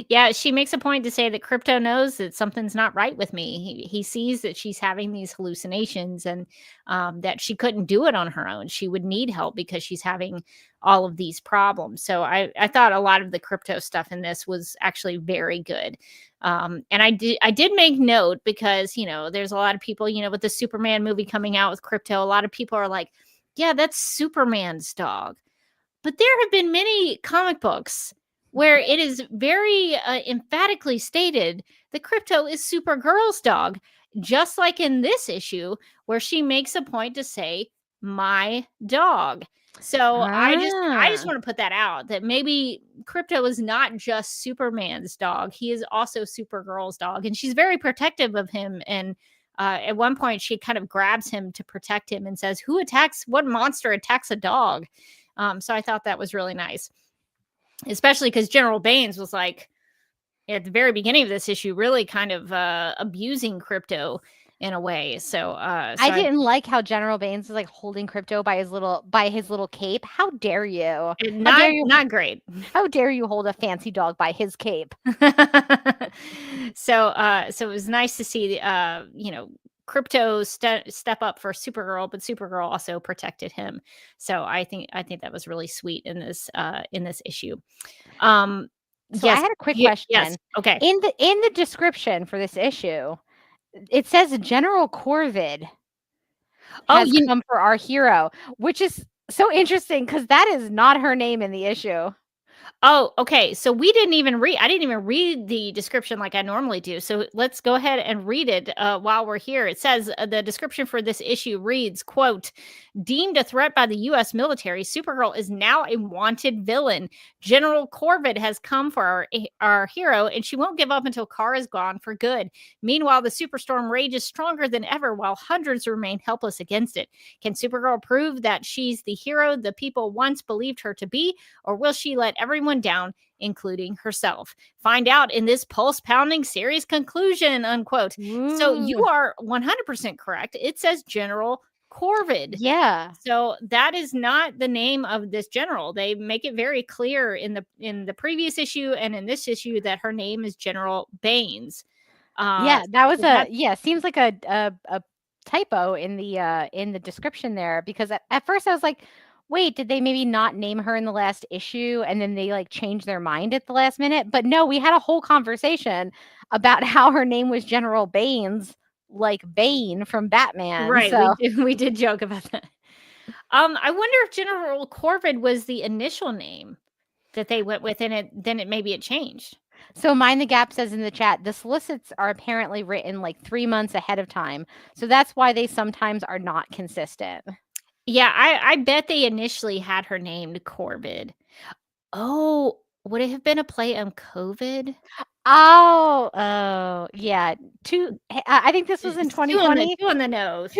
Yeah, she makes a point to say that Crypto knows that something's not right with me. He sees that she's having these hallucinations and that she couldn't do it on her own. She would need help because she's having all of these problems. So I thought a lot of the Crypto stuff in this was actually very good. And I did make note because, there's a lot of people, with the Superman movie coming out with Crypto, a lot of people are like, yeah, that's Superman's dog. But there have been many comic books where it is very emphatically stated that Crypto is Supergirl's dog, just like in this issue where she makes a point to say my dog. So I just want to put that out that maybe Crypto is not just Superman's dog. He is also Supergirl's dog, and she's very protective of him. And at one point, she kind of grabs him to protect him and says, what monster attacks a dog? So I thought that was really nice, especially because General Baines was like at the very beginning of this issue, really kind of abusing Crypto in a way. So, I didn't like how General Baines is like holding Crypto by his little cape. How dare you? not great. How dare you hold a fancy dog by his cape? So it was nice to see Crypto step up for Supergirl, but Supergirl also protected him. So I think that was really sweet in this issue. So yes, I had a quick question. Yes. Okay. In the description for this issue, it says General Corvid has come for our hero, which is so interesting because that is not her name in the issue. Oh, okay. So I didn't even read the description like I normally do. So let's go ahead and read it while we're here. It says the description for this issue reads, quote, "Deemed a threat by the U.S. military, Supergirl is now a wanted villain. General Corvid has come for our hero, and she won't give up until Kara is gone for good. Meanwhile, the superstorm rages stronger than ever while hundreds remain helpless against it. Can Supergirl prove that she's the hero the people once believed her to be, or will she let everyone down, including herself? Find out in this pulse-pounding series conclusion," unquote. Ooh. So you are 100% correct. It says General Corvid. Yeah. So that is not the name of this general. They make it very clear in the previous issue and in this issue that her name is General Baines. Yeah, that was seems like a typo in the description there, because at first I was like, wait, did they maybe not name her in the last issue and then they like changed their mind at the last minute? But no, we had a whole conversation about how her name was General Baines, like Bane from Batman. Right. So We did joke about that. I wonder if General Corvid was the initial name that they went with, and then maybe it changed. So Mind the Gap says in the chat, the solicits are apparently written like 3 months ahead of time. So that's why they sometimes are not consistent. Yeah, I bet they initially had her named Corvid. Oh, would it have been a play on COVID? Oh, yeah. I think this was in 2020. Two on the nose.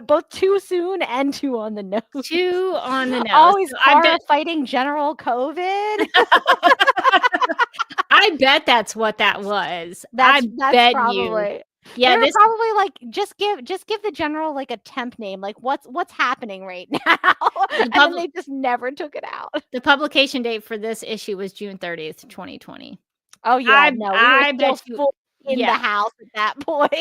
Both too soon and too on the nose. Two on the nose. Always So Kara fighting General COVID. I bet that's what that was. That's bet probably. you. Yeah, They're probably like just give the general like a temp name, like what's happening right now, and then they just never took it out. The publication date for this issue was June 30th, 2020. Oh yeah, I bet you in the house at that point.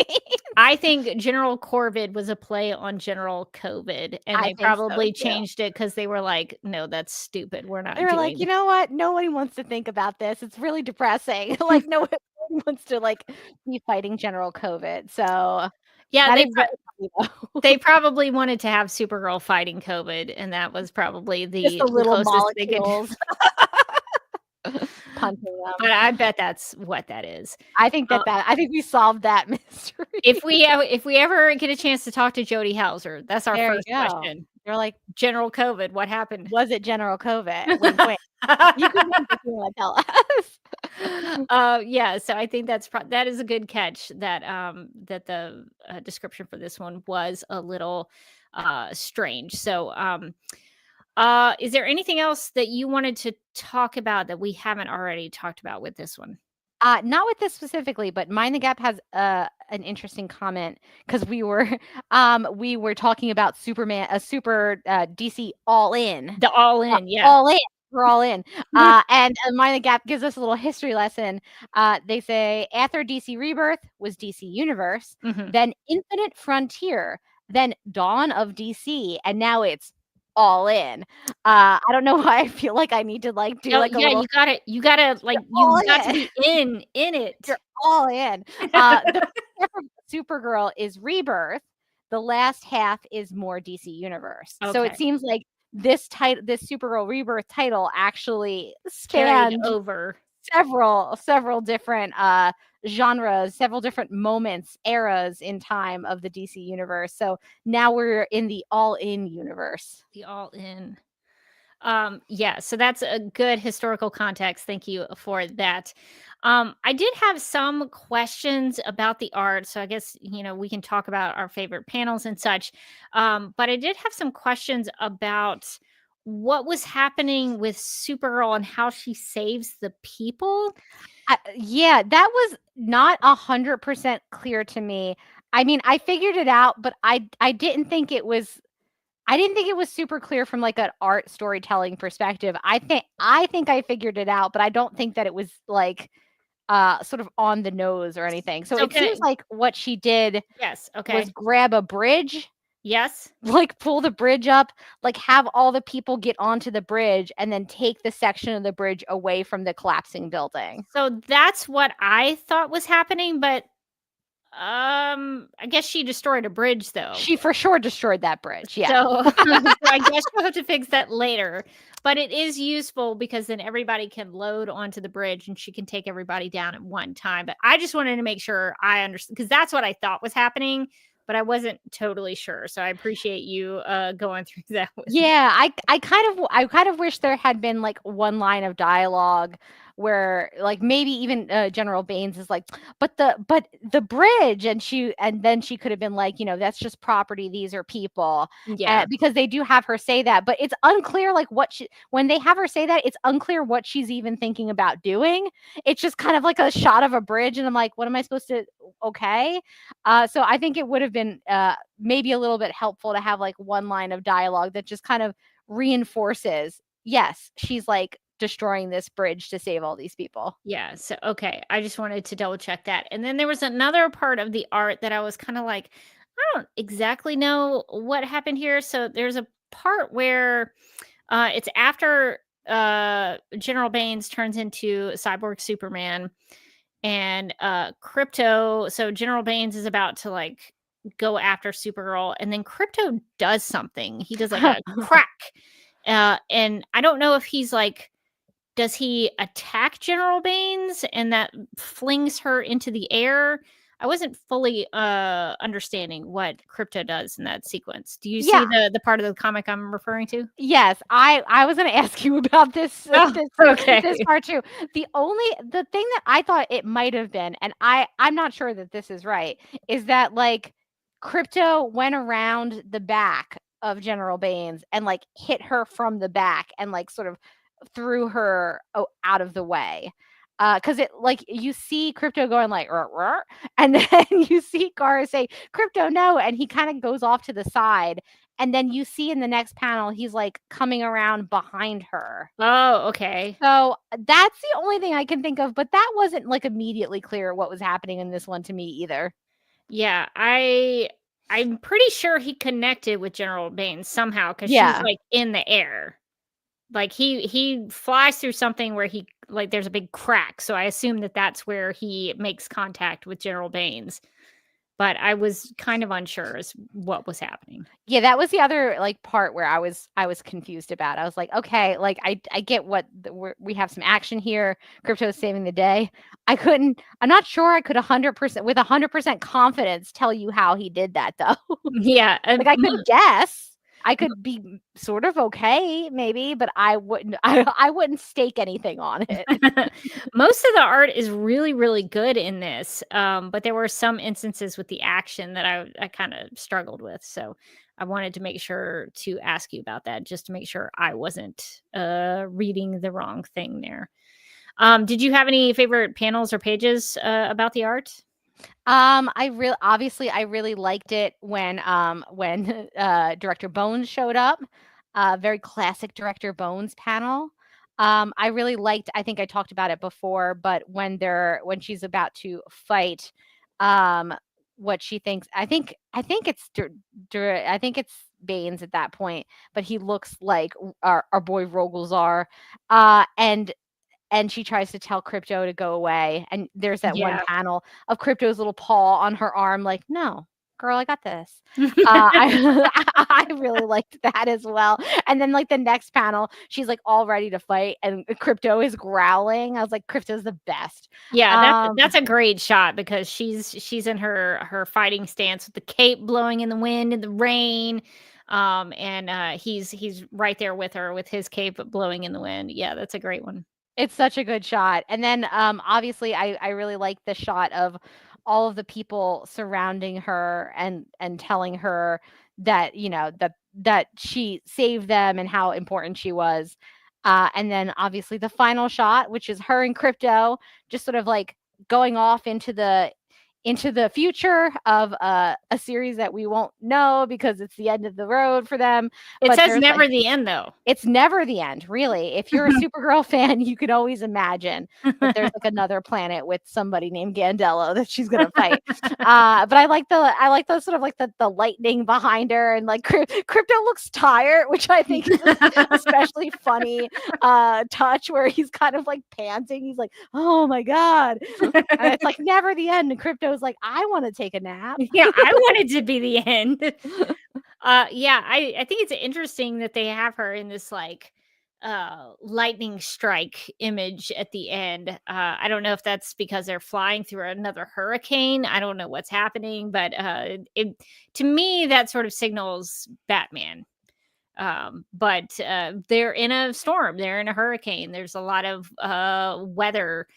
I think General Corvid was a play on General COVID, and they probably changed it because they were like, "No, that's stupid. We're not." They're like, you know what? Nobody wants to think about this. It's really depressing. Like nobody wants to like be fighting General COVID. So yeah, they probably wanted to have Supergirl fighting COVID, and that was probably the little closest they could. Punching them. But I bet that's what that is. I think I think we solved that mystery. If we ever get a chance to talk to Jody Hauser, that's our first question. They're like, General COVID, what happened? Was it General COVID? Wait. You can tell us. Yeah, so I think that is a good catch, that that the description for this one was a little strange. So is there anything else that you wanted to talk about that we haven't already talked about with this one? Not with this specifically, but Mind the Gap has an interesting comment, because we were talking about Superman, super DC All In. The All In, yeah. All In. We're all in. And Mind the Gap gives us a little history lesson. They say after DC Rebirth was DC Universe, then Infinite Frontier, then Dawn of DC, and now it's All In. I don't know why I feel like I need to like do like a little. You gotta like you got to be in it. You're all in. The Supergirl is Rebirth. The last half is more DC Universe. Okay. So it seems like this Supergirl Rebirth title actually spanned over several different genres, several different moments, eras in time of the DC universe. So now we're in the All In universe. The All In. Yeah, so that's a good historical context. Thank you for that. I did have some questions about the art, so I guess we can talk about our favorite panels and such. But I did have some questions about what was happening with Supergirl and how she saves the people. Yeah, that was not 100% clear to me. I mean, I figured it out, but I didn't think it was. I didn't think it was super clear from like an art storytelling perspective. I think I figured it out, but I don't think that it was like sort of on the nose or anything. So it seems like what she did was grab a bridge. Yes. Like pull the bridge up, like have all the people get onto the bridge and then take the section of the bridge away from the collapsing building. So that's what I thought was happening, but I guess she destroyed a bridge though. She for sure destroyed that bridge. Yeah. So I guess you'll have to fix that later. But it is useful because then everybody can load onto the bridge and she can take everybody down at one time. But I just wanted to make sure I understood, because that's what I thought was happening, but I wasn't totally sure. So I appreciate you going through that with me. Yeah, I kind of wish there had been like one line of dialogue where like maybe even General Baines is like, but the bridge, and then she could have been like, that's just property, these are people. Yeah, because they do have her say that, but it's unclear like when they have her say that, it's unclear what she's even thinking about doing. It's just kind of like a shot of a bridge, and I'm like, what am I supposed to? Okay, so I think it would have been maybe a little bit helpful to have like one line of dialogue that just kind of reinforces, yes, she's like destroying this bridge to save all these people. Yeah. So, okay. I just wanted to double check that. And then there was another part of the art that I was kind of like, don't exactly know what happened here. So there's a part where it's after General Baines turns into Cyborg Superman and Crypto. So General Baines is about to like go after Supergirl, and then Crypto does something. He does like a crack. And I don't know if he's like, does he attack General Baines and that flings her into the air? I wasn't fully understanding what Crypto does in that sequence. Do you see Yeah. the part of the comic I'm referring to? Yes, I was going to ask you about this Oh, this okay. this part too. The thing that I thought it might have been, and I'm not sure that this is right, is that like Crypto went around the back of General Baines and like hit her from the back and like sort of threw her out of the way. Because it like you see Crypto going like "Rrr, rrr," and then you see Kara say Crypto no, and he kind of goes off to the side, and then you see in the next panel he's like coming around behind her. Oh, okay. So that's the only thing I can think of, but that wasn't like immediately clear what was happening in this one to me either. Yeah, I'm pretty sure he connected with General Baines somehow because Yeah. she's like in the air. Like he flies through something where he like there's a big crack. So I assume that that's where he makes contact with General Baines. But I was kind of unsure as what was happening. Yeah, that was the other like part where I was confused about. I was like, okay, like I get what we have some action here. Crypto is saving the day. I'm not sure I could 100% with 100% confidence tell you how he did that though. Yeah, Like I could guess. I could be sort of okay, maybe, but I wouldn't. I wouldn't stake anything on it. most of the art is really, really good in this. But there were some instances with the action that I kind of struggled with. So I wanted to make sure to ask you about that, just to make sure I wasn't reading the wrong thing there. Did you have any favorite panels or pages about the art? I really liked it when Director Bones showed up. Very classic Director Bones panel. I really liked, I think I talked about it before, but when she's about to fight, what she thinks, I think it's I think it's Baines at that point, but he looks like our boy Rogolzar. And she tries to tell Crypto to go away. And there's that one Yeah. panel of Crypto's little paw on her arm, like, no, girl, I got this. I really liked that as well. And then like the next panel, she's like all ready to fight and Crypto is growling. I was like, Crypto's the best. Yeah, that's a great shot because she's in her fighting stance with the cape blowing in the wind and the rain. And he's right there with her with his cape blowing in the wind. Yeah, that's a great one. It's such a good shot. And then obviously I really like the shot of all of the people surrounding her and telling her that, you know, that she saved them and how important she was. And then obviously the final shot, which is her and Crypto just sort of like going off into the future of a series that we won't know because it's the end of the road for them. It But says there's, never like, the end though. it's never the end, really. If you're a Supergirl fan, you could always imagine that there's like another planet with somebody named Gandello that she's gonna fight. But I like the sort of like the lightning behind her, and like Crypto looks tired, which I think is especially funny touch where he's kind of like panting. He's like, oh my god, and it's like never the end. And Crypto's like, I want to take a nap. Yeah, I wanted to be the end. Yeah, I think it's interesting that they have her in this like lightning strike image at the end. I don't know if that's because they're flying through another hurricane. I don't know what's happening, but it to me that sort of signals Batman. But they're in a storm, they're in a hurricane. There's a lot of weather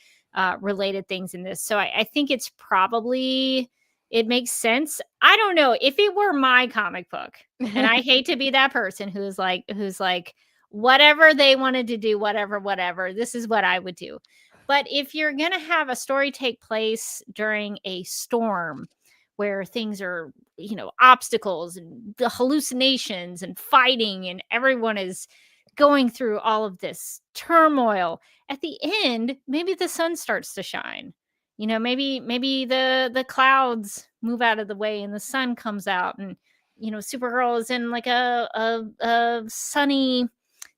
related things in this. So I think it's probably it makes sense. I don't know if it were my comic book, and I hate to be that person who's like whatever they wanted to do, whatever. This is what I would do. But if you're gonna have a story take place during a storm where things are, you know, obstacles and the hallucinations and fighting, and everyone is going through all of this turmoil, at the end, maybe the sun starts to shine. maybe the clouds move out of the way and the sun comes out, and Supergirl is in like a sunny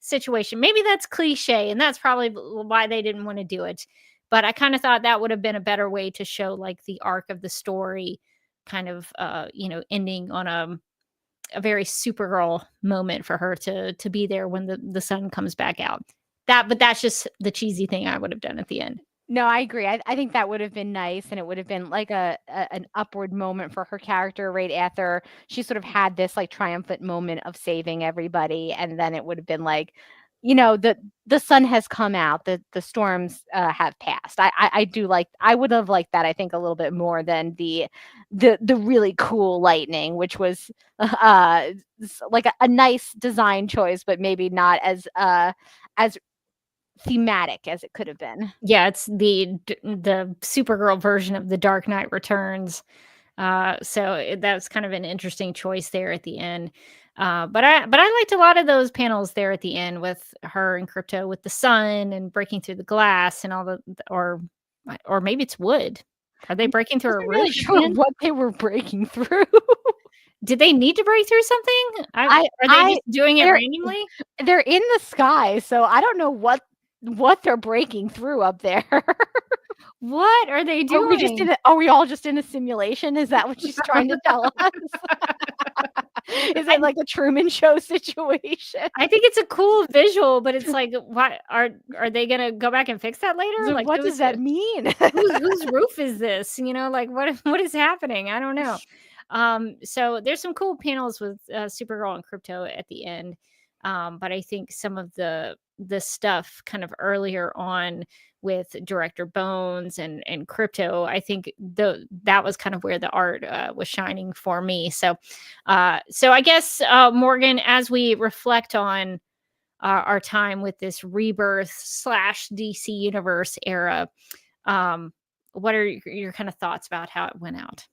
situation. Maybe that's cliche, and that's probably why they didn't want to do it. But I kind of thought that would have been a better way to show like the arc of the story, kind of ending on a very Supergirl moment for her to be there when the sun comes back out. But that's just the cheesy thing I would have done at the end. No, I agree. I think that would have been nice, and it would have been like an upward moment for her character right after she sort of had this like triumphant moment of saving everybody, and then it would have been like, the sun has come out, the storms have passed. I would have liked that, I think, a little bit more than the really cool lightning, which was like a nice design choice, but maybe not as thematic as it could have been. Yeah, it's the Supergirl version of the Dark Knight Returns. So that's kind of an interesting choice there at the end. But I liked a lot of those panels there at the end with her and Krypto with the sun and breaking through the glass and all or maybe it's wood. Are they breaking through a roof? Really sure what they were breaking through. Did they need to break through something? Are they just doing it randomly? They're in the sky, so I don't know what they're breaking through up there. What are they doing? Are we all just in a simulation? Is that what she's trying to tell us? Is it like a Truman Show situation? I think it's a cool visual, but it's like, what are they gonna go back and fix that later? So like, what does that mean? whose roof is this? Like what is happening? I don't know. So there's some cool panels with Supergirl and Krypto at the end. But I think some of the stuff kind of earlier on with Director Bones and Krypto, I think that was kind of where the art was shining for me. So I guess Morgan, as we reflect on our time with this rebirth / DC Universe era, what are your kind of thoughts about how it went out?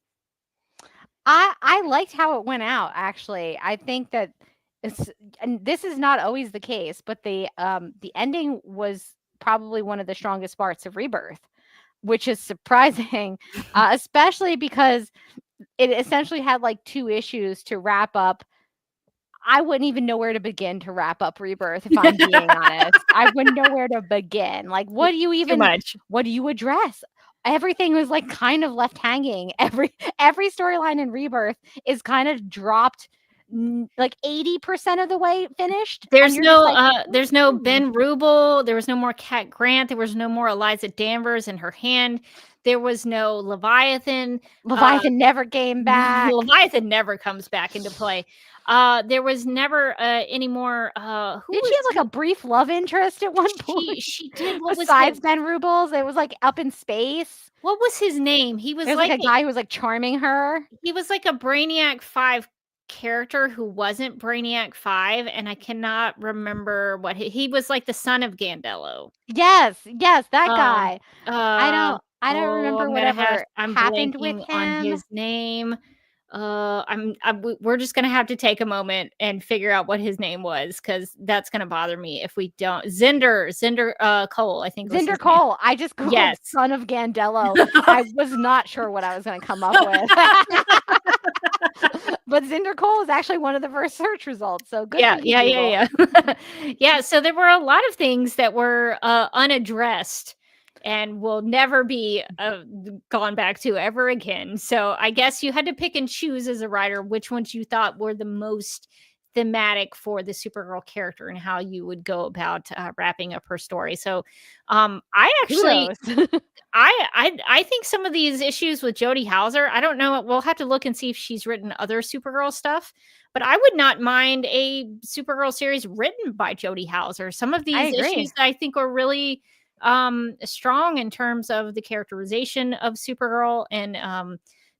I liked how it went out, actually. I think that and this is not always the case, but the ending was probably one of the strongest parts of Rebirth, which is surprising, especially because it essentially had like 2 issues to wrap up. I wouldn't even know where to begin to wrap up Rebirth, if I'm being honest. I wouldn't know where to begin. Like, what do you address? Everything was like kind of left hanging. Every storyline in Rebirth is kind of dropped like 80% of the way finished. There's no Ben Rubel. There was no more Cat Grant. There was no more Eliza Danvers in her hand. There was no Leviathan. Leviathan never came back. Leviathan never comes back into play. There was never any more. Did she have like a brief love interest at one point? She did. Besides Ben Rubel's, it was like up in space. What was his name? He was like a guy who was like charming her. He was like a Brainiac 5 character who wasn't Brainiac 5, and I cannot remember what he was like, the son of Gandello. Yes, that guy. I don't remember whatever happened with him. On his name. We're just gonna have to take a moment and figure out what his name was, because that's gonna bother me if we don't. Zinder Cole, I think. Zinder Cole. I just googled son of Gandello. I was not sure what I was gonna come up with. But Zinder Cole is actually one of the first search results. So good. Yeah. Yeah. So there were a lot of things that were unaddressed and will never be gone back to ever again. So I guess you had to pick and choose as a writer which ones you thought were the most thematic for the Supergirl character and how you would go about wrapping up her story. So I actually I think some of these issues with Jody Hauser, I don't know, we'll have to look and see if she's written other Supergirl stuff, but I would not mind a Supergirl series written by Jody Hauser. Some of these issues I think are really strong in terms of the characterization of Supergirl and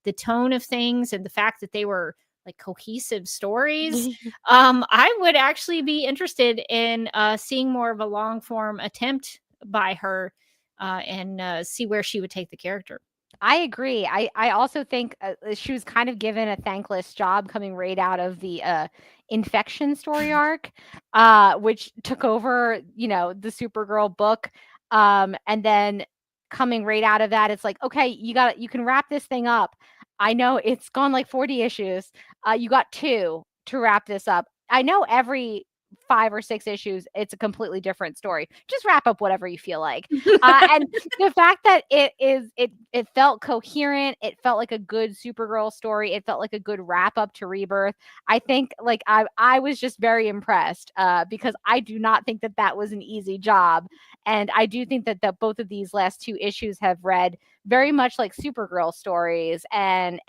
the tone of things and the fact that they were like cohesive stories. I would actually be interested in seeing more of a long form attempt by her and see where she would take the character. I agree. I also think she was kind of given a thankless job coming right out of the Infection story arc, which took over, the Supergirl book. And then coming right out of that, it's like, okay, you can wrap this thing up. I know it's gone like 40 issues. You got 2 to wrap this up. I know every 5 or 6 issues, it's a completely different story. Just wrap up whatever you feel like. And the fact that it felt coherent, it felt like a good Supergirl story, it felt like a good wrap up to Rebirth. I think like I was just very impressed because I do not think that was an easy job, and I do think that both of these last 2 issues have read very much like Supergirl stories, and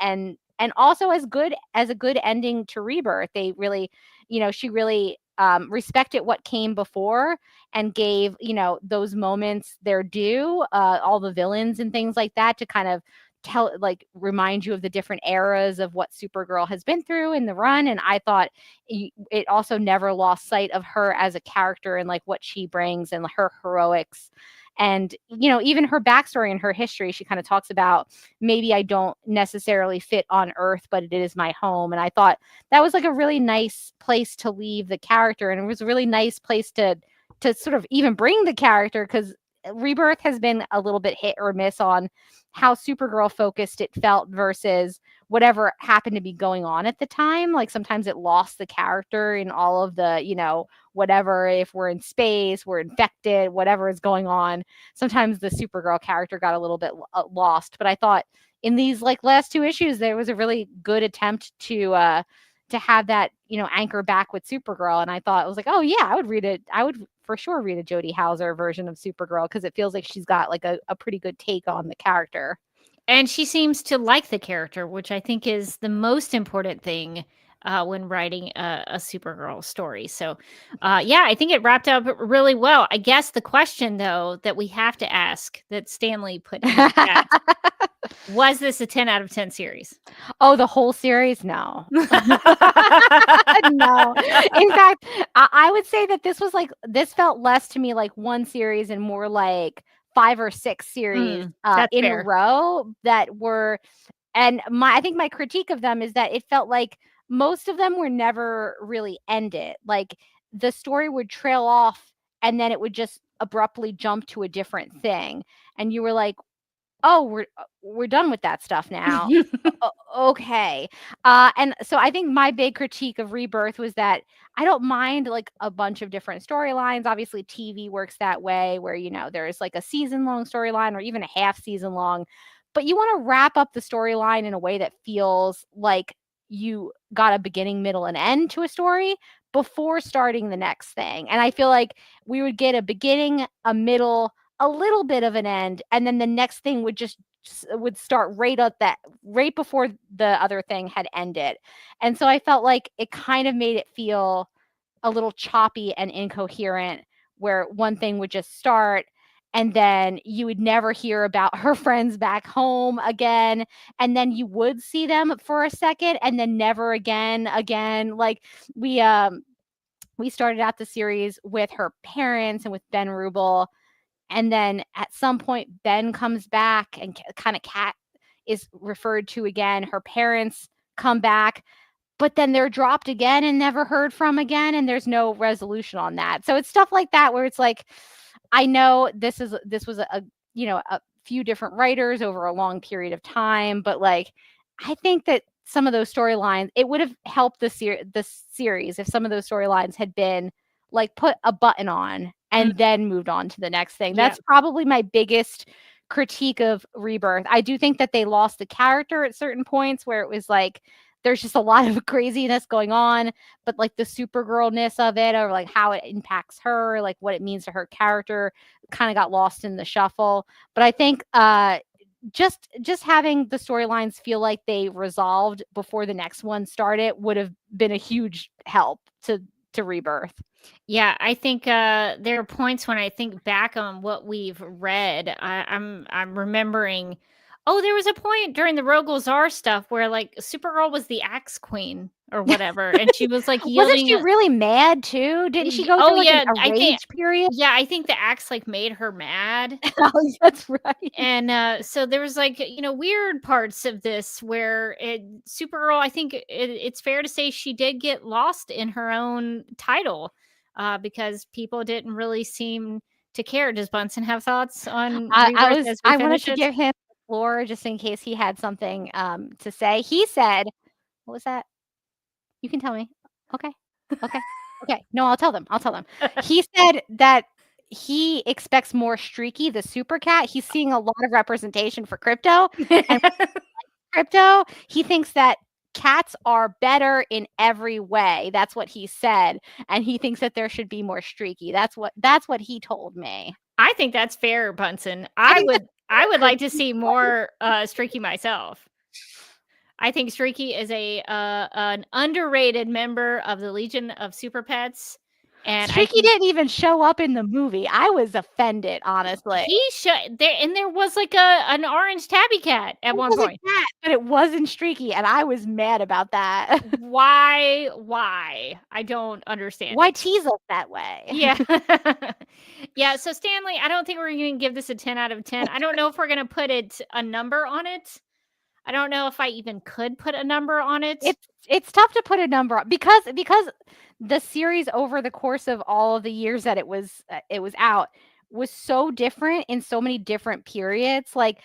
also as a good ending to Rebirth. They really, she really respected what came before and gave, those moments their due, all the villains and things like that, to kind of remind you of the different eras of what Supergirl has been through in the run. And I thought it also never lost sight of her as a character and like what she brings and her heroics. And, even her backstory and her history, she kind of talks about, maybe I don't necessarily fit on Earth, but it is my home. And I thought that was like a really nice place to leave the character. And it was a really nice place to sort of even bring the character, because Rebirth has been a little bit hit or miss on how Supergirl focused it felt versus whatever happened to be going on at the time. Like sometimes it lost the character in all of the, whatever, if we're in space, we're infected, whatever is going on. Sometimes the Supergirl character got a little bit lost. But I thought in these like last 2 issues, there was a really good attempt to have that, anchor back with Supergirl. And I thought, it was like, oh yeah, I would read it. I would for sure read a Jodie Hauser version of Supergirl, because it feels like she's got like a pretty good take on the character. And she seems to like the character, which I think is the most important thing when writing a Supergirl story. So, yeah, I think it wrapped up really well. I guess the question, though, that we have to ask, that Stanley put in the chat, was this a 10 out of 10 series? Oh, the whole series? No. No. In fact, I would say that this felt less to me like one series and more like 5 or 6 series in fair. a row that were, and I think my critique of them is that it felt like most of them were never really ended. Like the story would trail off and then it would just abruptly jump to a different thing. And you were like, oh, we're done with that stuff now. Okay. And so I think my big critique of Rebirth was that I don't mind like a bunch of different storylines. Obviously, TV works that way where, there's like a season-long storyline or even a half season long, but you want to wrap up the storyline in a way that feels like you got a beginning, middle, and end to a story before starting the next thing. And I feel like we would get a beginning, a middle, a little bit of an end, and then the next thing would start right before the other thing had ended. And so I felt like it kind of made it feel a little choppy and incoherent, where one thing would just start and then you would never hear about her friends back home again, and then you would see them for a second and then never again. Like we started out the series with her parents and with Ben Rubel. And then at some point, Ben comes back and kind of Kat is referred to again. Her parents come back, but then they're dropped again and never heard from again. And there's no resolution on that. So it's stuff like that where it's like, I know this was a few different writers over a long period of time, but like, I think that some of those storylines, it would have helped the series if some of those storylines had been like put a button on and then moved on to the next thing. That's probably my biggest critique of Rebirth. I do think that they lost the character at certain points where it was like, there's just a lot of craziness going on, but like the Supergirl-ness of it, or like how it impacts her, like what it means to her character, kind of got lost in the shuffle. But I think just having the storylines feel like they resolved before the next one started would have been a huge help to Rebirth. Yeah, I think there are points when I think back on what we've read. I'm remembering. Oh, there was a point during the Rogol Zar stuff where like Supergirl was the Axe Queen or whatever, and she was like yielding. Wasn't she really mad too? Didn't she go through like a rage period? Yeah, I think the Axe like made her mad. Oh, that's right. And so there was like weird parts of this where Supergirl. I think it's fair to say she did get lost in her own title because people didn't really seem to care. Does Bunsen have thoughts on I Rebirth as we I wanted finish to it? give him the floor just in case he had something to say. He said, "What was that? You can tell me." Okay. Okay. Okay. No, I'll tell them. I'll tell them. He said that he expects more Streaky, the super cat. He's seeing a lot of representation for Crypto. And Crypto, he thinks that cats are better in every way. That's what he said. And he thinks that there should be more Streaky. That's what he told me. I think that's fair, Bunsen. I I think would I would fair. like to see more Streaky myself. I think Streaky is an underrated member of the Legion of Super Pets, and I Streaky think didn't even show up in the movie. I was offended, honestly. he should there. And there was like an orange tabby cat at It one was a point. cat, but it wasn't Streaky, and I was mad about that. Why? Why? I don't understand. Why it. tease us that way? Yeah. Yeah. So Stanley, I don't think we're going to give this a 10 out of 10. I don't know if we're going to put a number on it. I don't know if I even could put a number on it. It's tough to put a number on because the series over the course of all of the years that it was out was so different in so many different periods. Like,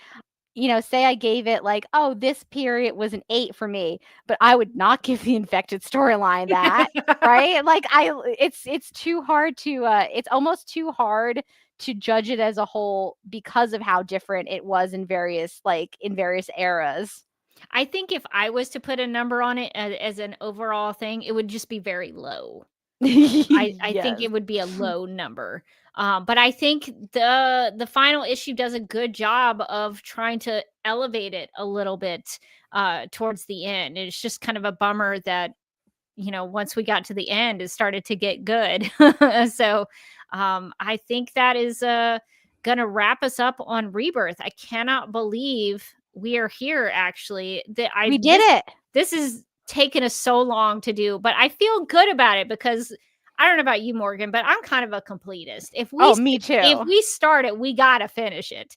say I gave it like, oh, this period was an 8 for me, but I would not give the infected storyline that, right? Like it's too hard to it's almost too hard to judge it as a whole because of how different it was in various eras. I think if I was to put a number on it as an overall thing, it would just be very low. I think it would be a low number. But I think the final issue does a good job of trying to elevate it a little bit towards the end. It's just kind of a bummer that once we got to the end, it started to get good. So I think that is gonna wrap us up on Rebirth. I cannot believe we are here. Actually, we did it. This is taken us so long to do, but I feel good about it because I don't know about you, Morgan, but I'm kind of a completist. Me too. If we start it, we gotta finish it.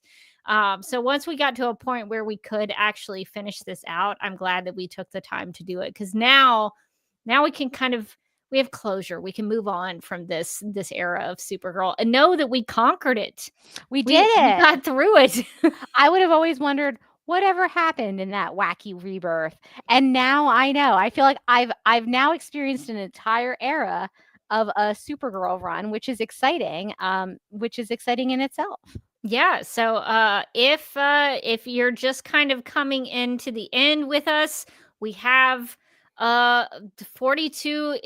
So once we got to a point where we could actually finish this out, I'm glad that we took the time to do it because now we can we have closure. We can move on from this era of Supergirl and know that we conquered it. We did it. We got through it. I would have always wondered whatever happened in that wacky rebirth. And now I know. I feel like I've now experienced an entire era of a Supergirl run, which is exciting. Which is exciting in itself. Yeah. So if you're just kind of coming into the end with us, we have 42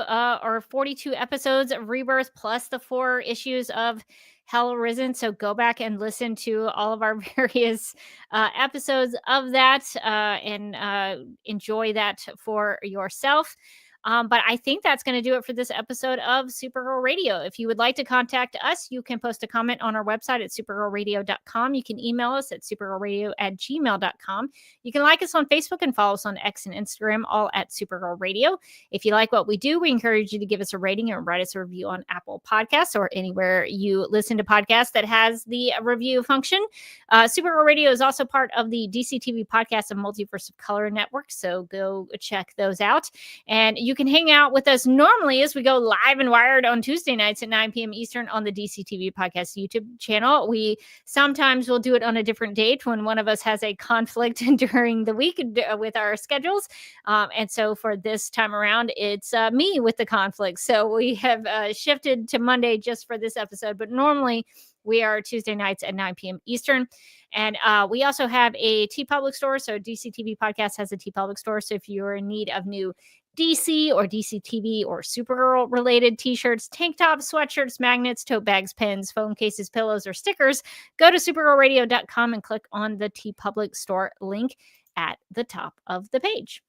or 42 episodes of Rebirth plus the 4 issues of Hell Arisen. So go back and listen to all of our various episodes of that and enjoy that for yourself. But I think that's going to do it for this episode of Supergirl Radio. If you would like to contact us, you can post a comment on our website at supergirlradio.com. You can email us at supergirlradio@gmail.com. You can like us on Facebook and follow us on X and Instagram, all at Supergirl Radio. If you like what we do, we encourage you to give us a rating and write us a review on Apple Podcasts or anywhere you listen to podcasts that has the review function. Supergirl Radio is also part of the DCTV Podcast and Multiverse of Color Network, so go check those out. And you can hang out with us normally as we go live and wired on Tuesday nights at 9 p.m. Eastern on the DCTV Podcast YouTube channel. We sometimes will do it on a different date when one of us has a conflict during the week with our schedules. And so for this time around, it's me with the conflict. So we have shifted to Monday just for this episode, but normally we are Tuesday nights at 9 p.m. Eastern. And we also have a TeePublic store. So DCTV Podcast has a TeePublic store. So if you're in need of new DC or DCTV or Supergirl related t-shirts, tank tops, sweatshirts, magnets, tote bags, pens, phone cases, pillows, or stickers, go to supergirlradio.com and click on the TeePublic store link at the top of the page.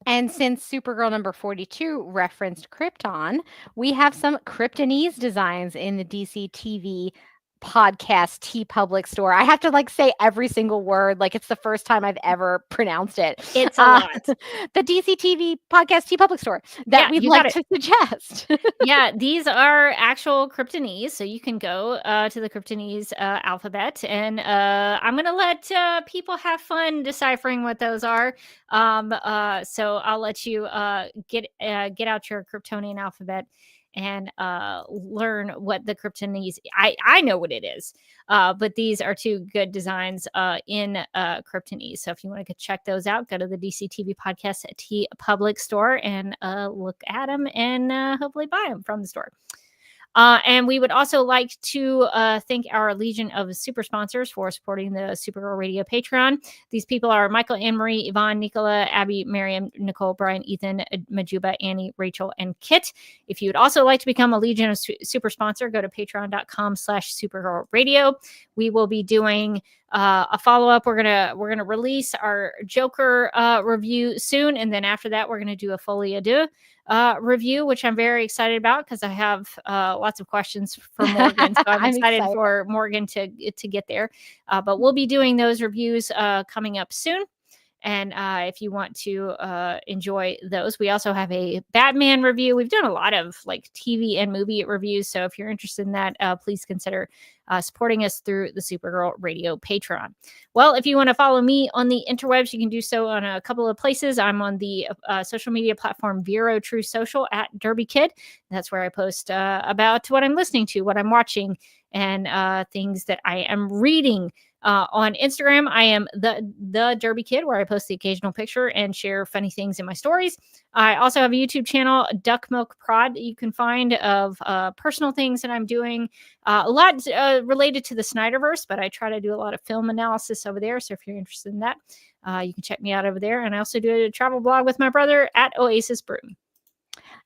And since Supergirl number 42 referenced Krypton, we have some Kryptonese designs in the DC TV Podcast TeePublic store. I have to say every single word like it's the first time I've ever pronounced it. It's a lot. The DC TV Podcast TeePublic store that we'd like to suggest. Yeah, these are actual Kryptonese, so you can go to the Kryptonese alphabet, and I'm going to let people have fun deciphering what those are. So I'll let you get out your Kryptonian alphabet and learn what the Kryptonese. I know what it is, but these are two good designs in Kryptonese. So if you want to check those out, go to the DC TV Podcast T Public store and look at them and hopefully buy them from the store. And we would also like to thank our Legion of Super Sponsors for supporting the Supergirl Radio Patreon. These people are Michael, Anne-Marie, Yvonne, Nicola, Abby, Miriam, Nicole, Brian, Ethan, Majuba, Annie, Rachel, and Kit. If you would also like to become a Legion of Super Sponsor, go to patreon.com/Supergirl Radio. We will be doing a follow-up. We're gonna release our Joker review soon, and then after that, we're gonna do a Folie à Deux review, which I'm very excited about because I have lots of questions for Morgan. So I'm excited for Morgan to get there. But we'll be doing those reviews coming up soon. And if you want to enjoy those, we also have a Batman review. We've done a lot of like TV and movie reviews. So if you're interested in that, please consider supporting us through the Supergirl Radio Patreon. Well, if you want to follow me on the interwebs, you can do so on a couple of places. I'm on the social media platform Vero True Social at Derby Kid. That's where I post about what I'm listening to, what I'm watching, and things that I am reading. On Instagram, I am the Derby Kid, where I post the occasional picture and share funny things in my stories. I also have a YouTube channel, Duck Milk Prod, that you can find of personal things that I'm doing. A lot related to the Snyderverse, but I try to do a lot of film analysis over there. So if you're interested in that, you can check me out over there. And I also do a travel blog with my brother at Oasis Brew.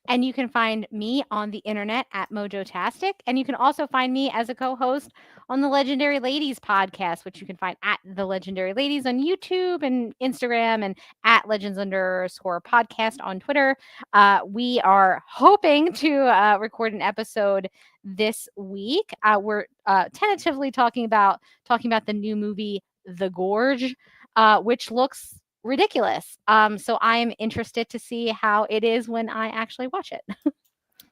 And you can find me on the internet at Mojotastic. And you can also find me as a co-host on the Legendary Ladies podcast, which you can find at the Legendary Ladies on YouTube and Instagram, and at Legends_podcast on Twitter. We are hoping to record an episode this week. We're tentatively talking about the new movie, The Gorge, which looks ridiculous. So I am interested to see how it is when I actually watch it.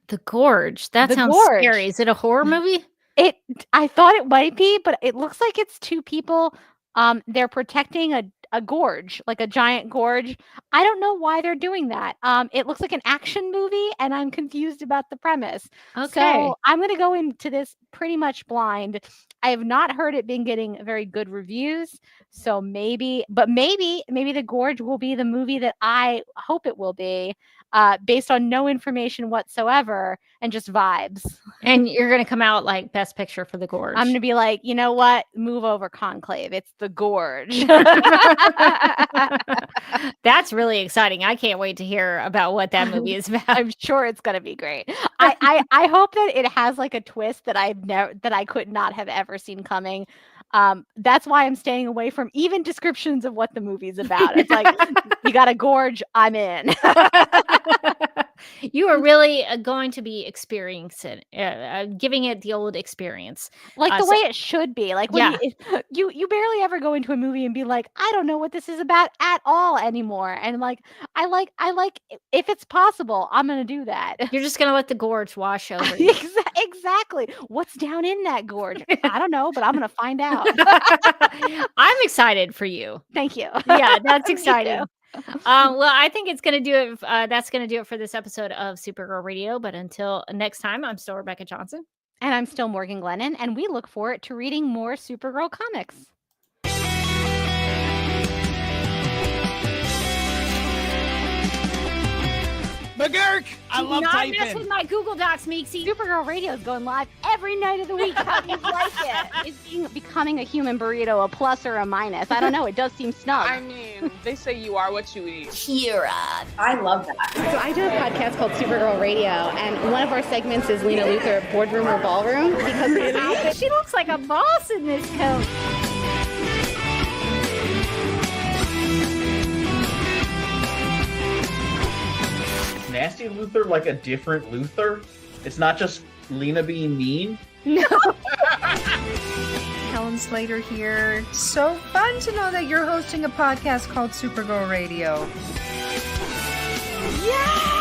The Gorge. That sounds scary. Is it a horror movie? I thought it might be, but it looks like it's two people. They're protecting a gorge, like a giant gorge. I don't know why they're doing that. It looks like an action movie, and I'm confused about the premise. Okay. So I'm going to go into this pretty much blind. I have not heard it being getting very good reviews. So maybe The Gorge will be the movie that I hope it will be, based on no information whatsoever and just vibes. And you're going to come out like Best Picture for The Gorge. I'm going to be like, you know what? Move over, Conclave. It's The Gorge. That's really exciting. I can't wait to hear about what that movie is about. I'm sure it's going to be great. I hope that it has like a twist that I could not have ever seen coming. That's why I'm staying away from even descriptions of what the movie's about. It's like, you got a gorge, I'm in. You are really going to be experiencing giving it the old experience, like the way it should be. Like when you barely ever go into a movie and be like, I don't know what this is about at all anymore. And like I like if it's possible, I'm gonna do that. You're just gonna let the gorge wash over you. Exactly. What's down in that gorge? I don't know, but I'm gonna find out. I'm excited for you. Thank you. Yeah, that's exciting. Well, I think it's going to do it. That's going to do it for this episode of Supergirl Radio. But until next time, I'm still Rebecca Johnson. And I'm still Morgan Glennon. And we look forward to reading more Supergirl comics. McGurk! I love typing. Not mess with my Google Docs, Meeksy. Supergirl Radio is going live every night of the week. How do you like it? Is becoming a human burrito a plus or a minus? I don't know. It does seem snug. I mean, they say you are what you eat. Kira. I love that. So I do a podcast called Supergirl Radio, and one of our segments is Lena Luthor, Boardroom or Ballroom, because she looks like a boss in this coat. Nasty Luthor like a different Luthor? It's not just Lena being mean? No. Helen Slater here. So fun to know that you're hosting a podcast called Supergirl Radio. Yeah!